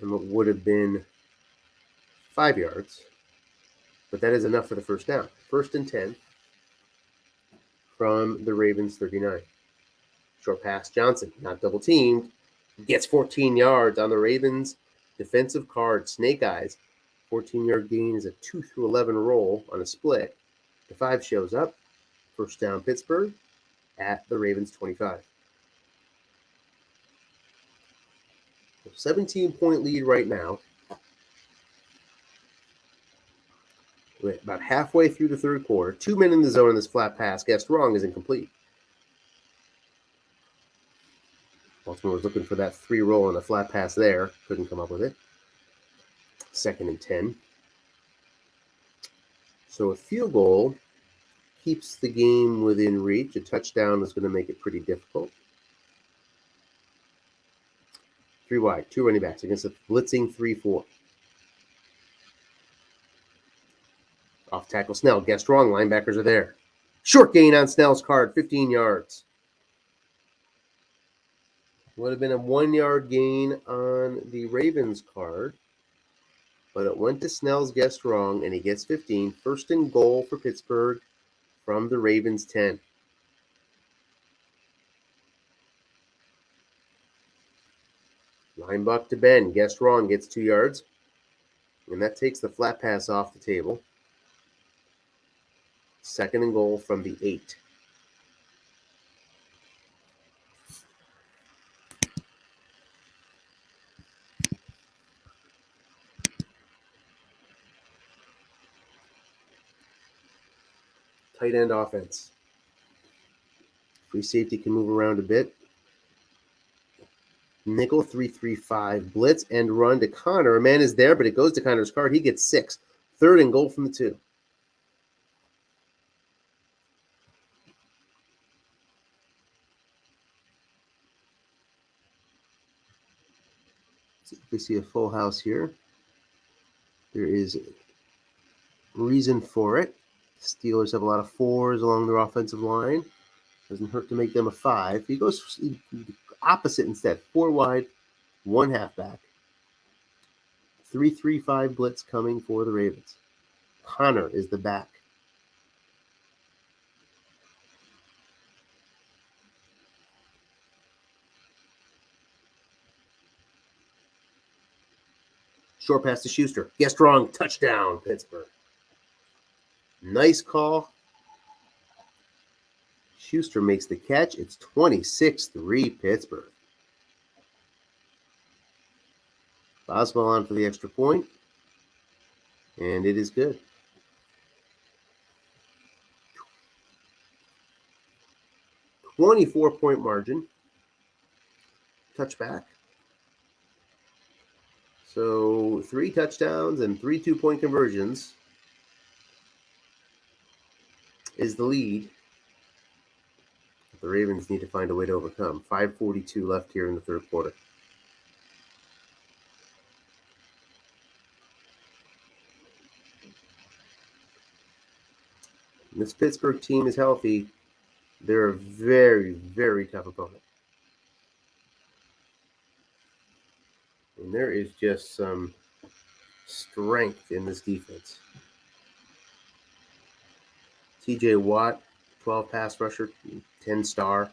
and it would have been 5 yards, but that is enough for the first down. 1st and 10 from the Ravens 39. Short pass, Johnson, not double teamed, Gets 14 yards on the Ravens' defensive card, Snake Eyes. 14-yard gain is a 2 through 11 roll on a split. The 5 shows up. First down, Pittsburgh at the Ravens' 25. 17-point lead right now. We're about halfway through the third quarter. 2 men in the zone on this flat pass. Guessed wrong is incomplete. Baltimore was looking for that 3 roll and a flat pass there. Couldn't come up with it. 2nd and 10. So a field goal keeps the game within reach. A touchdown is going to make it pretty difficult. 3 wide, 2 running backs against a blitzing 3-4. Off tackle Snell. Guessed wrong. Linebackers are there. Short gain on Snell's card, 15 yards. Would have been a 1-yard gain on the Ravens card, but it went to Snell's guessed wrong, and he gets 15. First and goal for Pittsburgh from the Ravens 10. Linebuck to Ben. Guessed wrong, gets 2 yards. And that takes the flat pass off the table. 2nd and goal from the 8. Tight end offense. Free safety can move around a bit. Nickel 3-3-5 blitz and run to Connor. A man is there, but it goes to Connor's card. He gets 6. 3rd and goal from the 2. See if we see a full house here. There is reason for it. Steelers have a lot of 4s along their offensive line. Doesn't hurt to make them a 5. He goes opposite instead. 4 wide, 1 halfback. 3-3-5 blitz coming for the Ravens. Connor is the back. Short pass to Schuster. Guessed wrong. Touchdown, Pittsburgh. Nice call. Schuster makes the catch. It's 26-3 Pittsburgh. Boswell on for the extra point. And it is good. A 24-point margin. Touchback. So 3 touchdowns and 3 2-point conversions is the lead. The Ravens need to find a way to overcome. 5:42 left here in the third quarter. And this Pittsburgh team is healthy. They're a very, very tough opponent. And there is just some strength in this defense. TJ Watt, 12 pass rusher, 10 star.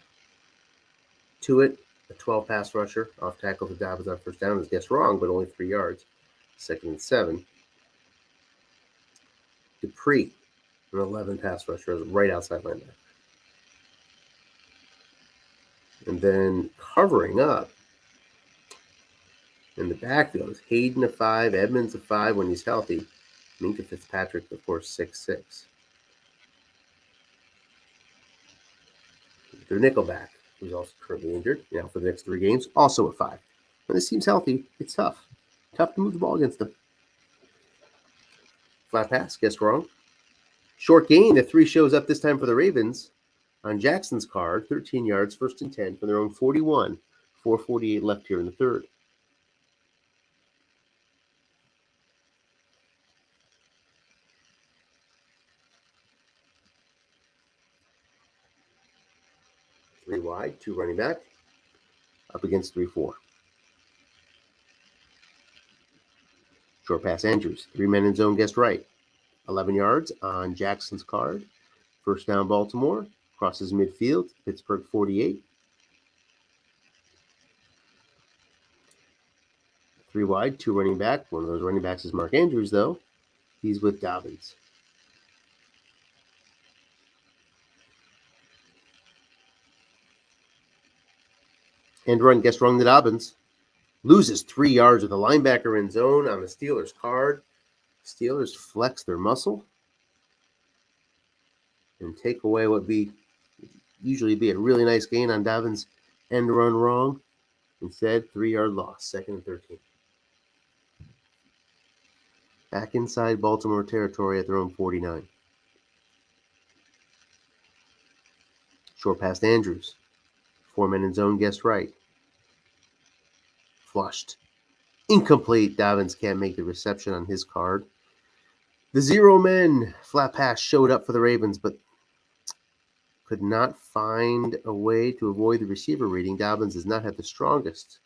Tuitt, a 12 pass rusher. Off tackle to Dobbins on first down is guessed wrong, but only 3 yards. 2nd and 7. Dupree, an 11 pass rusher, right outside linebacker. And then covering up in the backfield is Hayden a 5, Edmonds a 5 when he's healthy. Minka Fitzpatrick, of course, 6'6". Their nickelback, who's also currently injured, now for the next 3 games, also a 5. When this team's healthy, it's tough. Tough to move the ball against them. Flat pass, guessed wrong. Short gain, the 3 shows up this time for the Ravens on Jackson's card, 13 yards, 1st and 10 from their own 41. 4:48 left here in the third. Three wide, 2 running back, up against 3-4. Short pass, Andrews. 3 men in zone, guessed right. 11 yards on Jackson's card. First down, Baltimore. Crosses midfield, Pittsburgh 48. 3 wide, 2 running back. One of those running backs is Mark Andrews, though. He's with Dobbins. End run, guess wrong to Dobbins. Loses 3 yards with a linebacker in zone on the Steelers' card. Steelers flex their muscle and take away what usually be a really nice gain on Dobbins' end run wrong. Instead, 3-yard loss, 2nd and 13. Back inside Baltimore territory at their own 49. Short past Andrews. 4 men in zone, guessed right. Flushed. Incomplete. Dobbins can't make the reception on his card. The 0 men flat pass showed up for the Ravens, but could not find a way to avoid the receiver reading. Dobbins does not have the strongest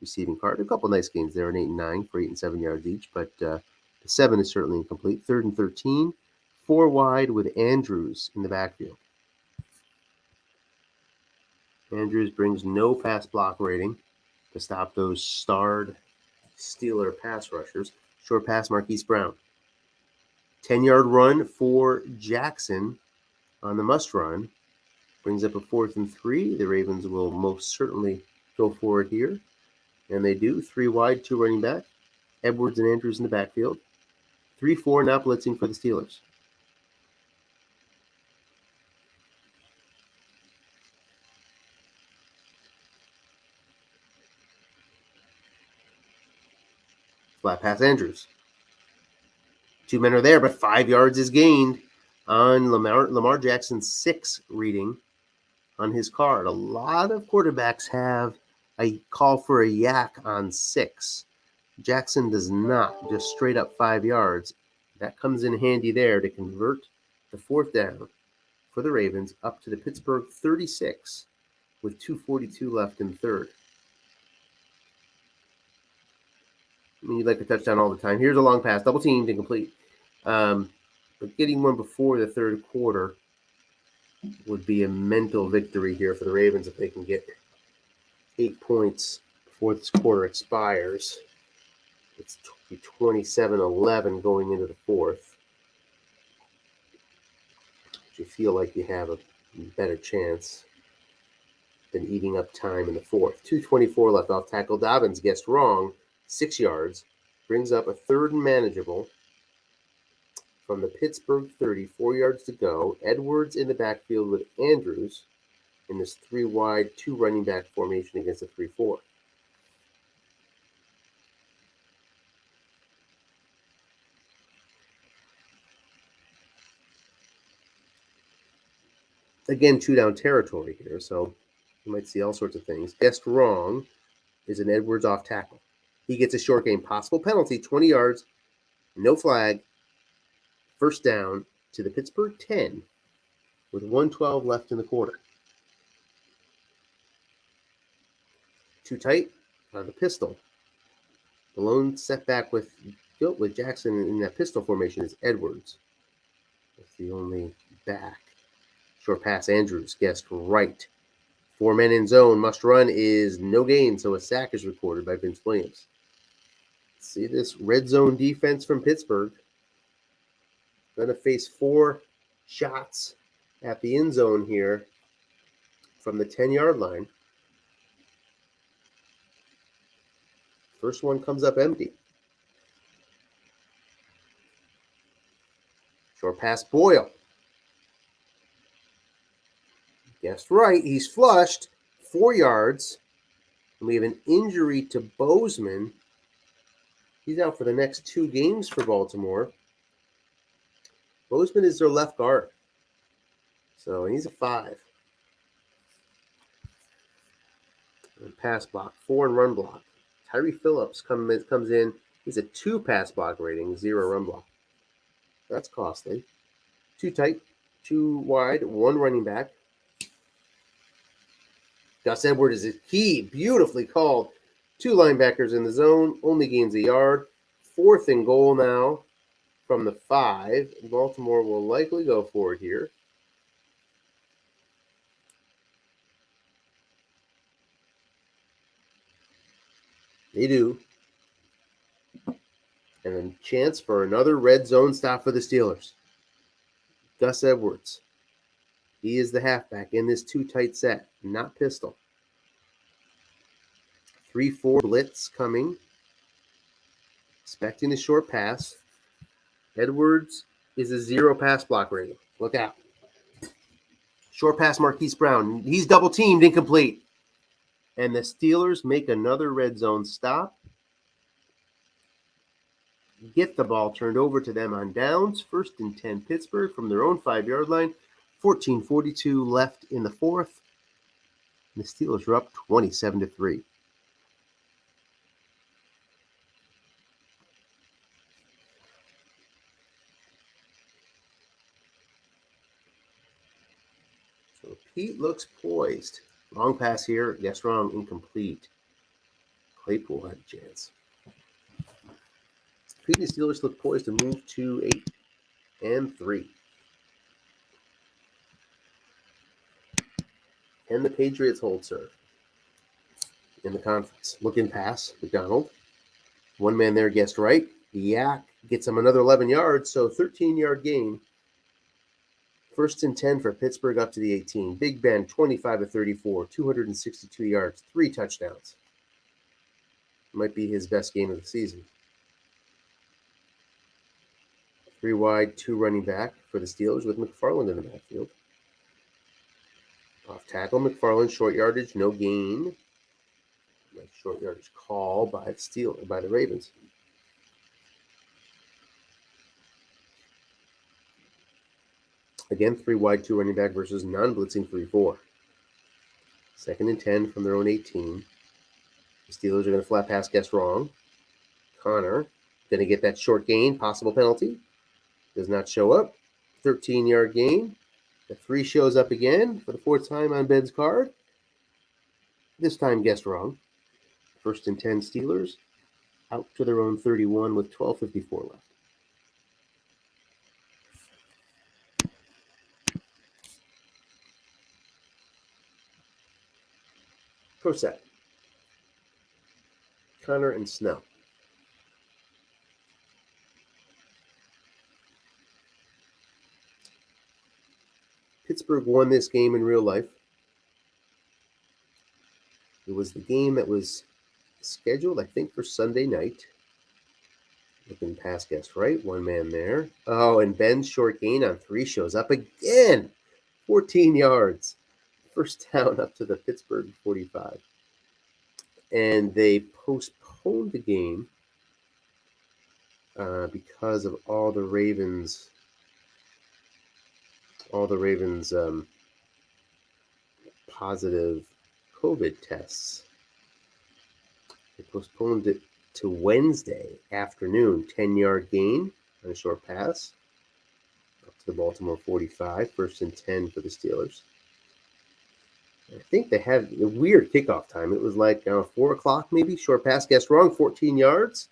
receiving card. A couple nice gains there, an 8 and 9 for 8 and 7 yards each, but the 7 is certainly incomplete. 3rd and 13, 4 wide with Andrews in the backfield. Andrews brings no pass block rating to stop those starred Steeler pass rushers. Short pass, Marquise Brown. 10-yard run for Jackson on the must run. Brings up a 4th and 3. The Ravens will most certainly go for it here. And they do. 3 wide, 2 running back. Edwards and Andrews in the backfield. 3-4, not blitzing for the Steelers. Flat pass Andrews. 2 men are there, but 5 yards is gained on Lamar Jackson's 6 reading on his card. A lot of quarterbacks have a call for a yak on 6. Jackson does not, just straight up 5 yards. That comes in handy there to convert the 4th down for the Ravens up to the Pittsburgh 36 with 2:42 left in 3rd. I mean, you'd like a touchdown all the time. Here's a long pass, double teamed, incomplete. But getting one before the 3rd quarter would be a mental victory here for the Ravens if they can get 8 points before this quarter expires. It's 27-11 going into the 4th. You feel like you have a better chance than eating up time in the 4th. 2:24 left off tackle. Dobbins guessed wrong, 6 yards. Brings up a 3rd and manageable from the Pittsburgh 30, 4 yards to go. Edwards in the backfield with Andrews in this 3 wide, 2 running back formation against a 3-4. Again, 2-down territory here, so you might see all sorts of things. Guessed wrong is an Edwards off tackle. He gets a short game possible penalty, 20 yards, no flag, 1st down to the Pittsburgh 10 with 1:12 left in the quarter. Too tight on the pistol. The lone setback with Jackson in that pistol formation is Edwards. That's the only back. Short pass, Andrews guessed right. 4 men in zone, must run is no gain, so a sack is recorded by Vince Williams. See this red zone defense from Pittsburgh. Going to face 4 shots at the end zone here from the 10-yard line. First one comes up empty. Short pass, Boyle. Guessed right. He's flushed. 4 yards. And we have an injury to Bozeman. He's out for the next 2 games for Baltimore. Bozeman is their left guard. So he's a 5. And pass block, 4 and run block. Tyree Phillips comes in. He's a 2 pass block rating, 0 run block. That's costly. 2 tight, 2 wide, 1 running back. Gus Edwards is a key, beautifully called. 2 linebackers in the zone, only gains a yard. 4th and goal now from the 5. Baltimore will likely go for it here. They do. And a chance for another red zone stop for the Steelers. Gus Edwards. He is the halfback in this two tight set, not pistol. 3-4 blitz coming. Expecting a short pass. Edwards is a 0 pass block rating. Look out. Short pass, Marquise Brown. He's double teamed, incomplete. And the Steelers make another red zone stop. Get the ball turned over to them on downs. 1st and 10 Pittsburgh from their own 5-yard line. 14:42 left in the fourth. And the Steelers are up 27-3. So Pete looks poised. Long pass here. Guess wrong. Incomplete. Claypool had a chance. Pete and the Steelers look poised to move to 8-3. Can the Patriots hold serve in the conference? Looking pass, McDonald. One man there guessed right. Yak gets him another 11 yards, so 13-yard gain. 1st and 10 for Pittsburgh up to the 18. Big Ben, 25-34, 262 yards, 3 touchdowns. Might be his best game of the season. 3 wide, 2 running back for the Steelers with McFarland in the backfield. Off tackle, McFarland, short yardage, no gain. Short yardage call by the Ravens. Again, 3 wide, 2 running back versus non-blitzing 3-4. 2nd and 10 from their own 18. The Steelers are going to flat pass, guess wrong. Connor going to get that short gain, possible penalty. Does not show up. 13-yard gain. The 3 shows up again for the 4th time on Ben's card. This time guessed wrong. 1st and 10 Steelers out to their own 31 with 12:54 left. Pro set. Connor and Snell. Pittsburgh won this game in real life. It was the game that was scheduled, I think, for Sunday night. Looking pass guess right. One man there. Oh, and Ben's short gain on 3 shows up again. 14 yards. 1st down up to the Pittsburgh 45. And they postponed the game because of all the Ravens positive COVID tests. They postponed it to Wednesday afternoon. 10-yard gain on a short pass up to the Baltimore 45. 1st and 10 for the Steelers. I think they had a weird kickoff time. It was like 4 o'clock maybe. Short pass, guessed wrong, 14 yards.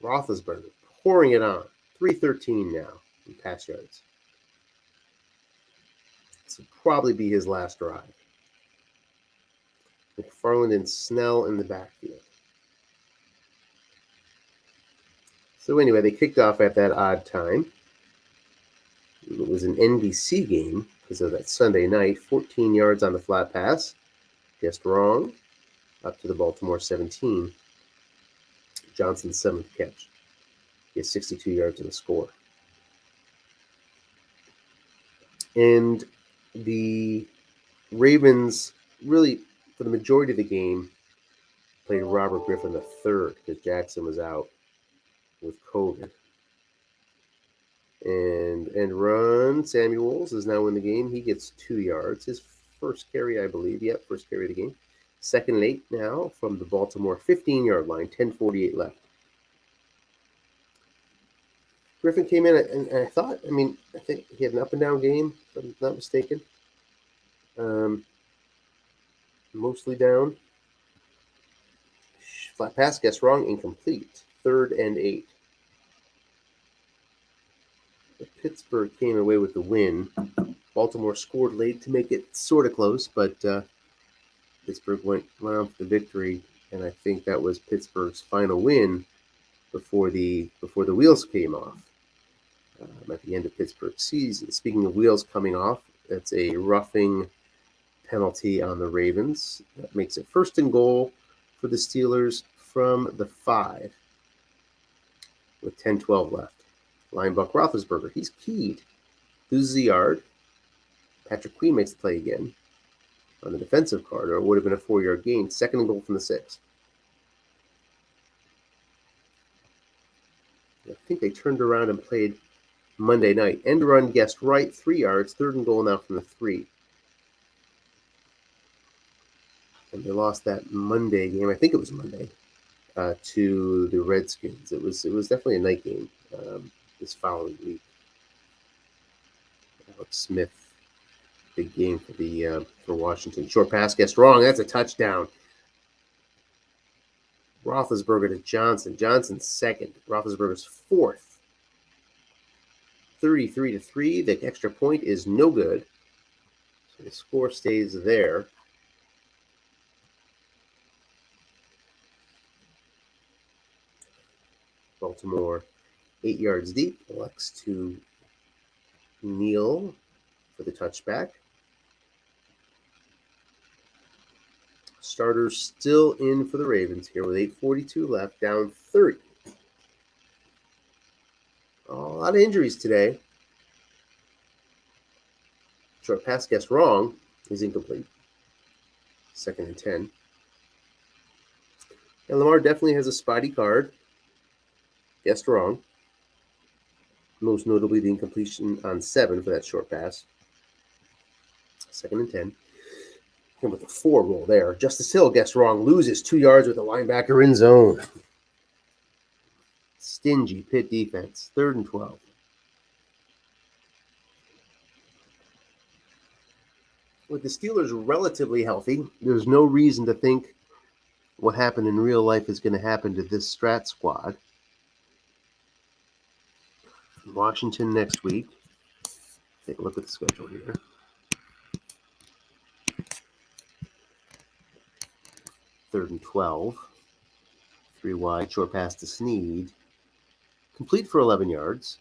Roethlisberger pouring it on. 3:13 now in pass yards. This will probably be his last drive. McFarland and Snell in the backfield. So anyway, they kicked off at that odd time. It was an NBC game because of that Sunday night. 14 yards on the flat pass. Guessed wrong. Up to the Baltimore 17. Johnson's 7th catch. He has 62 yards in the score. And the Ravens really, for the majority of the game, played Robert Griffin III because Jackson was out with COVID. And run, Samuels is now in the game. He gets 2 yards. His first carry, I believe. Yep, first carry of the game. 2nd and 8 now from the Baltimore 15-yard line. 10:48 left. Griffin came in, and I think he had an up-and-down game, if I'm not mistaken. Mostly down. Flat pass, guess wrong, incomplete. 3rd and 8. Pittsburgh came away with the win. Baltimore scored late to make it sort of close, but Pittsburgh went on for the victory, and I think that was Pittsburgh's final win before the wheels came off at the end of Pittsburgh's season. Speaking of wheels coming off, that's a roughing penalty on the Ravens. That makes it 1st and goal for the Steelers from the 5 with 10-12 left. Linebucker Roethlisberger, he's keyed. Loses a yard. Patrick Queen makes the play again on the defensive card, or it would have been a 4-yard gain. 2nd and goal from the 6. I think they turned around and played Monday night. End run guessed right, 3 yards. 3rd and goal now from the 3. And they lost that Monday game. I think it was Monday to the Redskins. It was definitely a night game this following week. Alex Smith, big game for Washington. Short pass guessed wrong. That's a touchdown. Roethlisberger to Johnson. Johnson's 2nd. Roethlisberger's 4th. 33-3. The extra point is no good. So the score stays there. Baltimore 8 yards deep. Elects to kneel for the touchback. Starters still in for the Ravens here with 8:42 left, down 30. A lot of injuries today. Short pass guessed wrong is incomplete. 2nd and 10. And Lamar definitely has a spotty card. Guessed wrong. Most notably the incompletion on 7 for that short pass. 2nd and 10. And with the 4 roll there. Justice Hill guessed wrong. Loses 2 yards with the linebacker in zone. Stingy Pitt defense. 3rd and 12. With the Steelers relatively healthy, there's no reason to think what happened in real life is going to happen to this Strat squad. Washington next week. Take a look at the schedule here. Third and 12. 3 wide, short pass to Snead. Complete for 11 yards.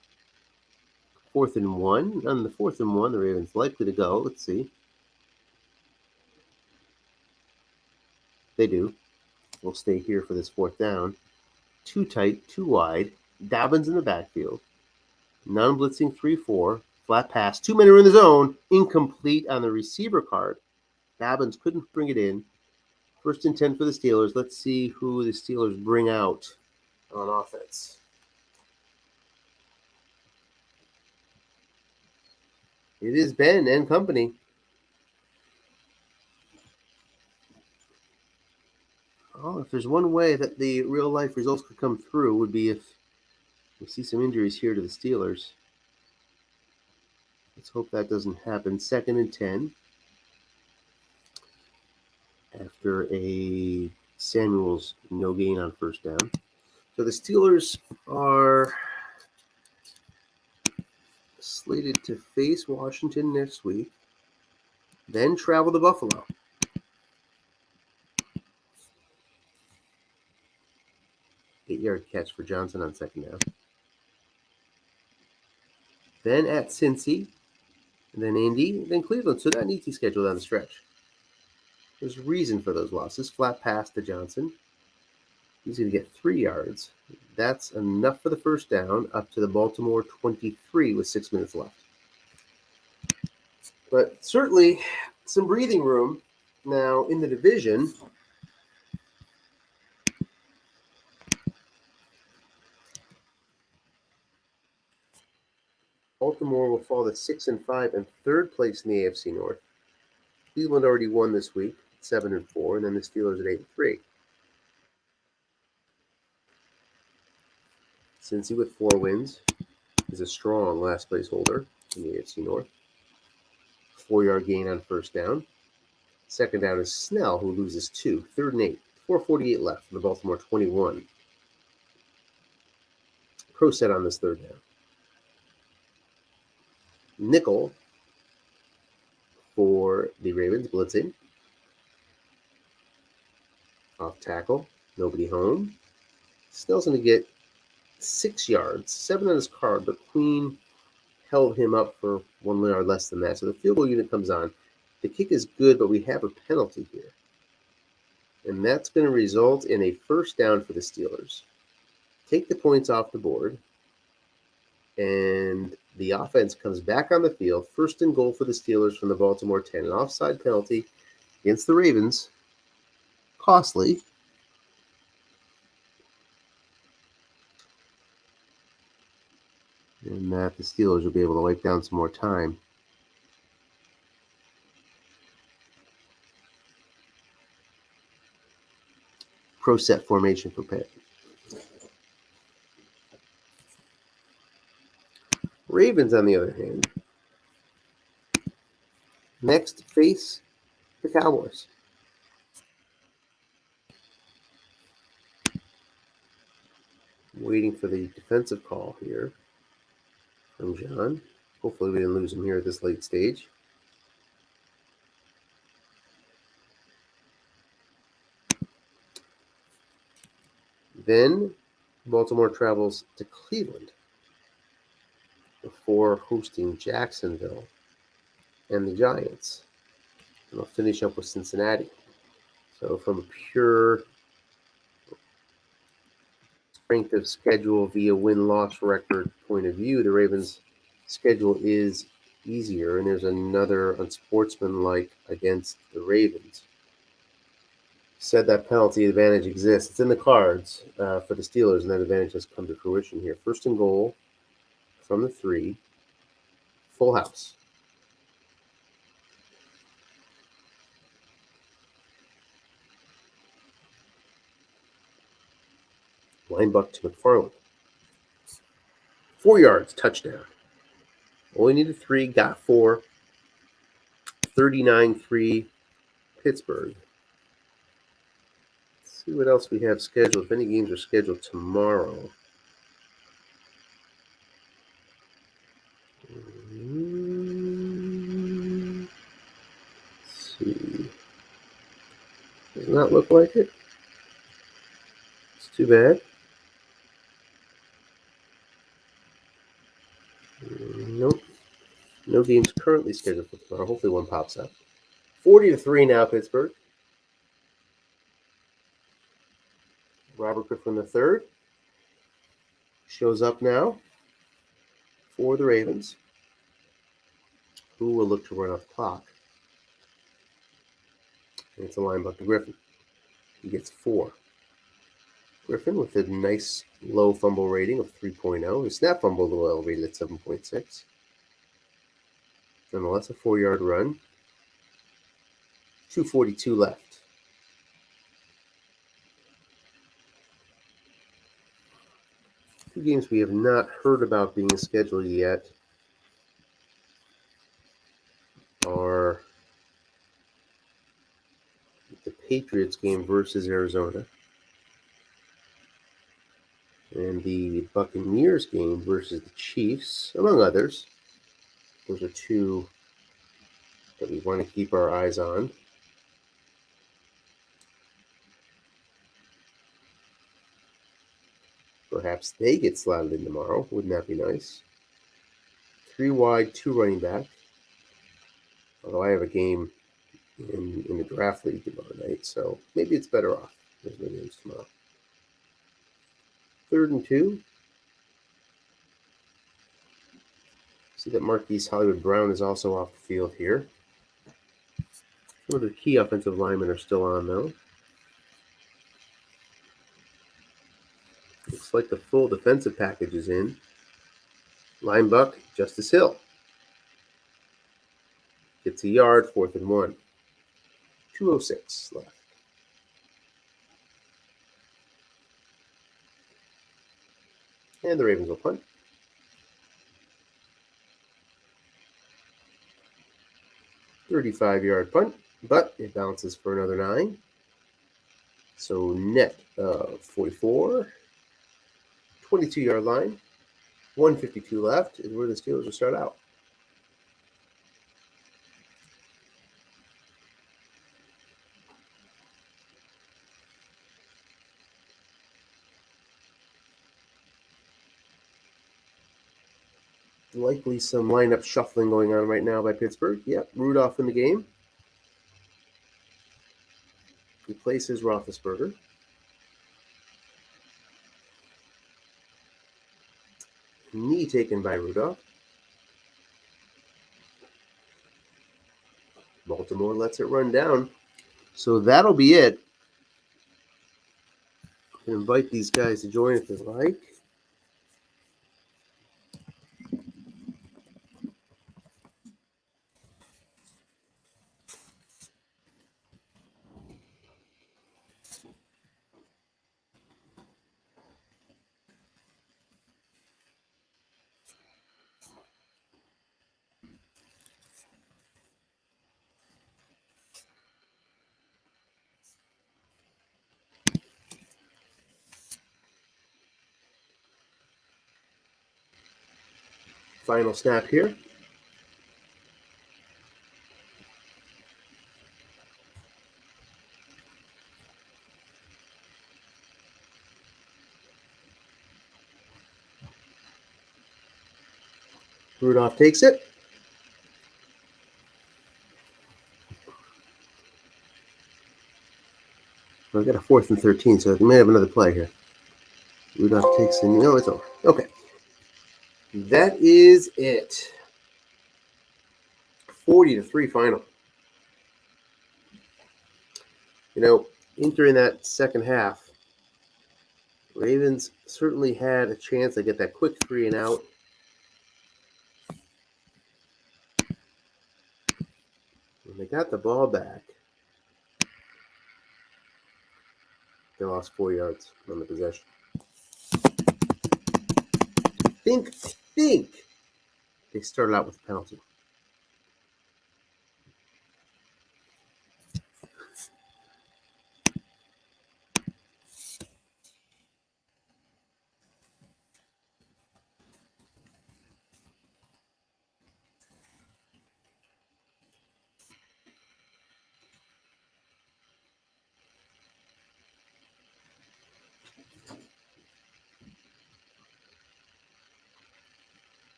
4th and 1. On the 4th and 1, the Ravens likely to go. Let's see. They do. We'll stay here for this 4th down. 2 tight, 2 wide. Dobbins in the backfield. Non-blitzing 3-4. Flat pass. 2 men are in the zone. Incomplete on the receiver card. Dobbins couldn't bring it in. 1st and 10 for the Steelers. Let's see who the Steelers bring out on offense. It is Ben and company. Oh, if there's one way that the real-life results could come through, would be if we see some injuries here to the Steelers. Let's hope that doesn't happen. 2nd and 10. After a Samuels no gain on 1st down. So the Steelers are slated to face Washington next week, then travel to Buffalo. Eight-yard catch for Johnson on 2nd down. Then at Cincy, then Indy, then Cleveland. So not an easy schedule down the stretch. There's a reason for those losses. Flat pass to Johnson. He's going to get 3 yards. That's enough for the 1st down, up to the Baltimore 23 with 6 minutes left. But certainly some breathing room now in the division. Baltimore will fall to 6-5 and 3rd place in the AFC North. Cleveland already won this week, 7-4, and then the Steelers at 8-3. Cincy with 4 wins is a strong last place holder in the AFC North. 4-yard gain on 1st down. 2nd down is Snell, who loses 2. 3rd and 8. 4:48 left from the Baltimore 21. Pro set on this 3rd down. Nickel for the Ravens, blitzing. Off tackle, nobody home. Snell's going to get 6 yards, 7 on his card, but Queen held him up for 1 yard less than that. So the field goal unit comes on. The kick is good, but we have a penalty here. And that's going to result in a first down for the Steelers. Take the points off the board. And the offense comes back on the field. First and goal for the Steelers from the Baltimore 10. An offside penalty against the Ravens. Costly. And that the Steelers will be able to wipe down some more time. Pro set formation for Pitt. Ravens, on the other hand, next face the Cowboys. Waiting for the defensive call here from John. Hopefully we didn't lose him here at this late stage. Then Baltimore travels to Cleveland before hosting Jacksonville and the Giants. And they'll finish up with Cincinnati. So from a pure strength of schedule via win-loss record point of view, the Ravens' schedule is easier, and there's another unsportsmanlike against the Ravens. Said that penalty advantage exists. It's in the cards for the Steelers, and that advantage has come to fruition here. First and goal from the 3. Full house. Linebuck to McFarland. 4 yards, touchdown. Only needed 3, got 4. 39-3 Pittsburgh. Let's see what else we have scheduled. If any games are scheduled tomorrow. Let's see. Does not look like it. It's too bad. Nope. No games currently scheduled for tomorrow. Hopefully one pops up. 40-3 now, Pittsburgh. Robert Griffin III shows up now for the Ravens, who will look to run out the clock. And it's a linebacker Griffin. He gets 4. Griffin with a nice low fumble rating of 3.0. His snap fumble a little elevated at 7.6. Nonetheless, a 4-yard run. 2:42 left. Two games we have not heard about being scheduled yet are the Patriots game versus Arizona and the Buccaneers game versus the Chiefs, among others. Those are two that we want to keep our eyes on. Perhaps they get slotted in tomorrow. Wouldn't that be nice? 3 wide, 2 running back. Although I have a game in the draft league tomorrow night, so maybe it's better off. There's no games tomorrow. 3rd and 2. See that Marquise Hollywood Brown is also off the field here. Some of the key offensive linemen are still on, though. Looks like the full defensive package is in. Linebuck, Justice Hill. Gets a yard, 4th and 1. 2:06 left. And the Ravens will punt. .35-yard punt, but it bounces for another 9. So net of 44. 22-yard line. 1:52 left is where the Steelers will start out. Likely some lineup shuffling going on right now by Pittsburgh. Yep, Rudolph in the game. Replaces Roethlisberger. Knee taken by Rudolph. Baltimore lets it run down. So that'll be it. I can invite these guys to join if they like. Final snap here. Rudolph takes it. Well, I got a 4th and 13, so we may have another play here. Rudolph takes it. No, it's over. Okay. That is it. 40-3 final. Entering that second half, Ravens certainly had a chance to get that quick 3 and out. When they got the ball back, they lost 4 yards on the possession. I think they started out with a penalty.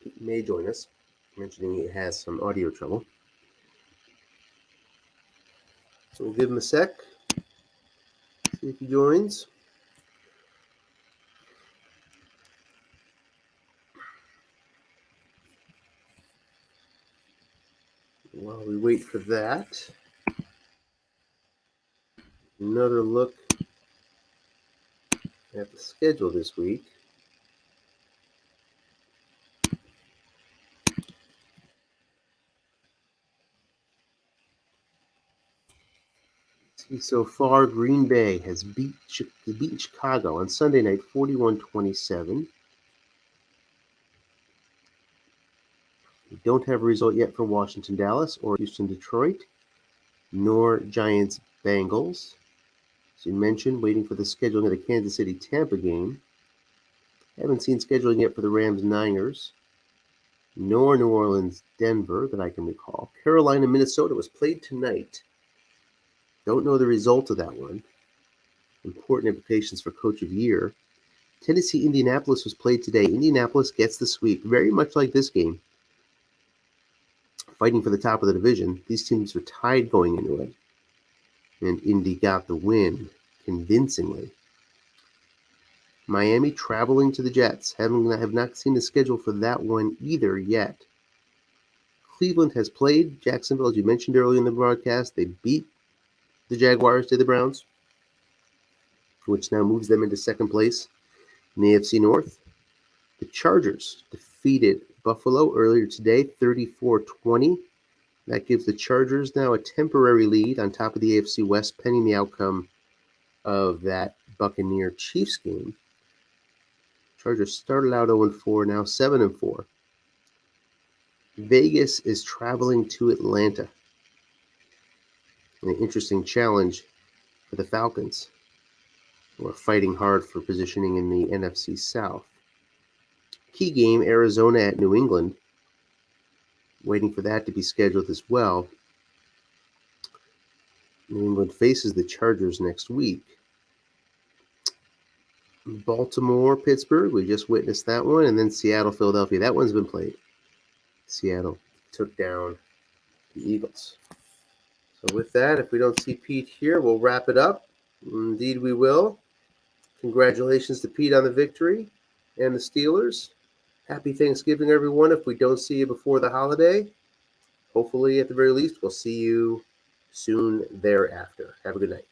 He may join us, mentioning he has some audio trouble. So we'll give him a sec, see if he joins. While we wait for that, another look at the schedule this week. See, so far, Green Bay has beaten Chicago on Sunday night 41-27. We don't have a result yet for Washington, Dallas, or Houston, Detroit, nor Giants, Bengals. As you mentioned, waiting for the scheduling of the Kansas City, Tampa game. Haven't seen scheduling yet for the Rams, Niners, nor New Orleans, Denver that I can recall. Carolina, Minnesota was played tonight. Don't know the result of that one. Important implications for Coach of the Year. Tennessee, Indianapolis was played today. Indianapolis gets the sweep, very much like this game. Fighting for the top of the division. These teams were tied going into it. And Indy got the win convincingly. Miami traveling to the Jets. Have not seen the schedule for that one either yet. Cleveland has played Jacksonville, as you mentioned earlier in the broadcast. They beat the Jaguars to the Browns, which now moves them into second place in the AFC North. The Chargers defeated Buffalo earlier today, 34-20. That gives the Chargers now a temporary lead on top of the AFC West, pending the outcome of that Buccaneer-Chiefs game. Chargers started out 0-4, now 7-4. Vegas is traveling to Atlanta. An interesting challenge for the Falcons, who are fighting hard for positioning in the NFC South. Key game, Arizona at New England. Waiting for that to be scheduled as well. New England faces the Chargers next week. Baltimore, Pittsburgh. We just witnessed that one. And then Seattle, Philadelphia. That one's been played. Seattle took down the Eagles. So with that, if we don't see Pete here, we'll wrap it up. Indeed, we will. Congratulations to Pete on the victory and the Steelers. Happy Thanksgiving, everyone. If we don't see you before the holiday, hopefully, at the very least, we'll see you soon thereafter. Have a good night.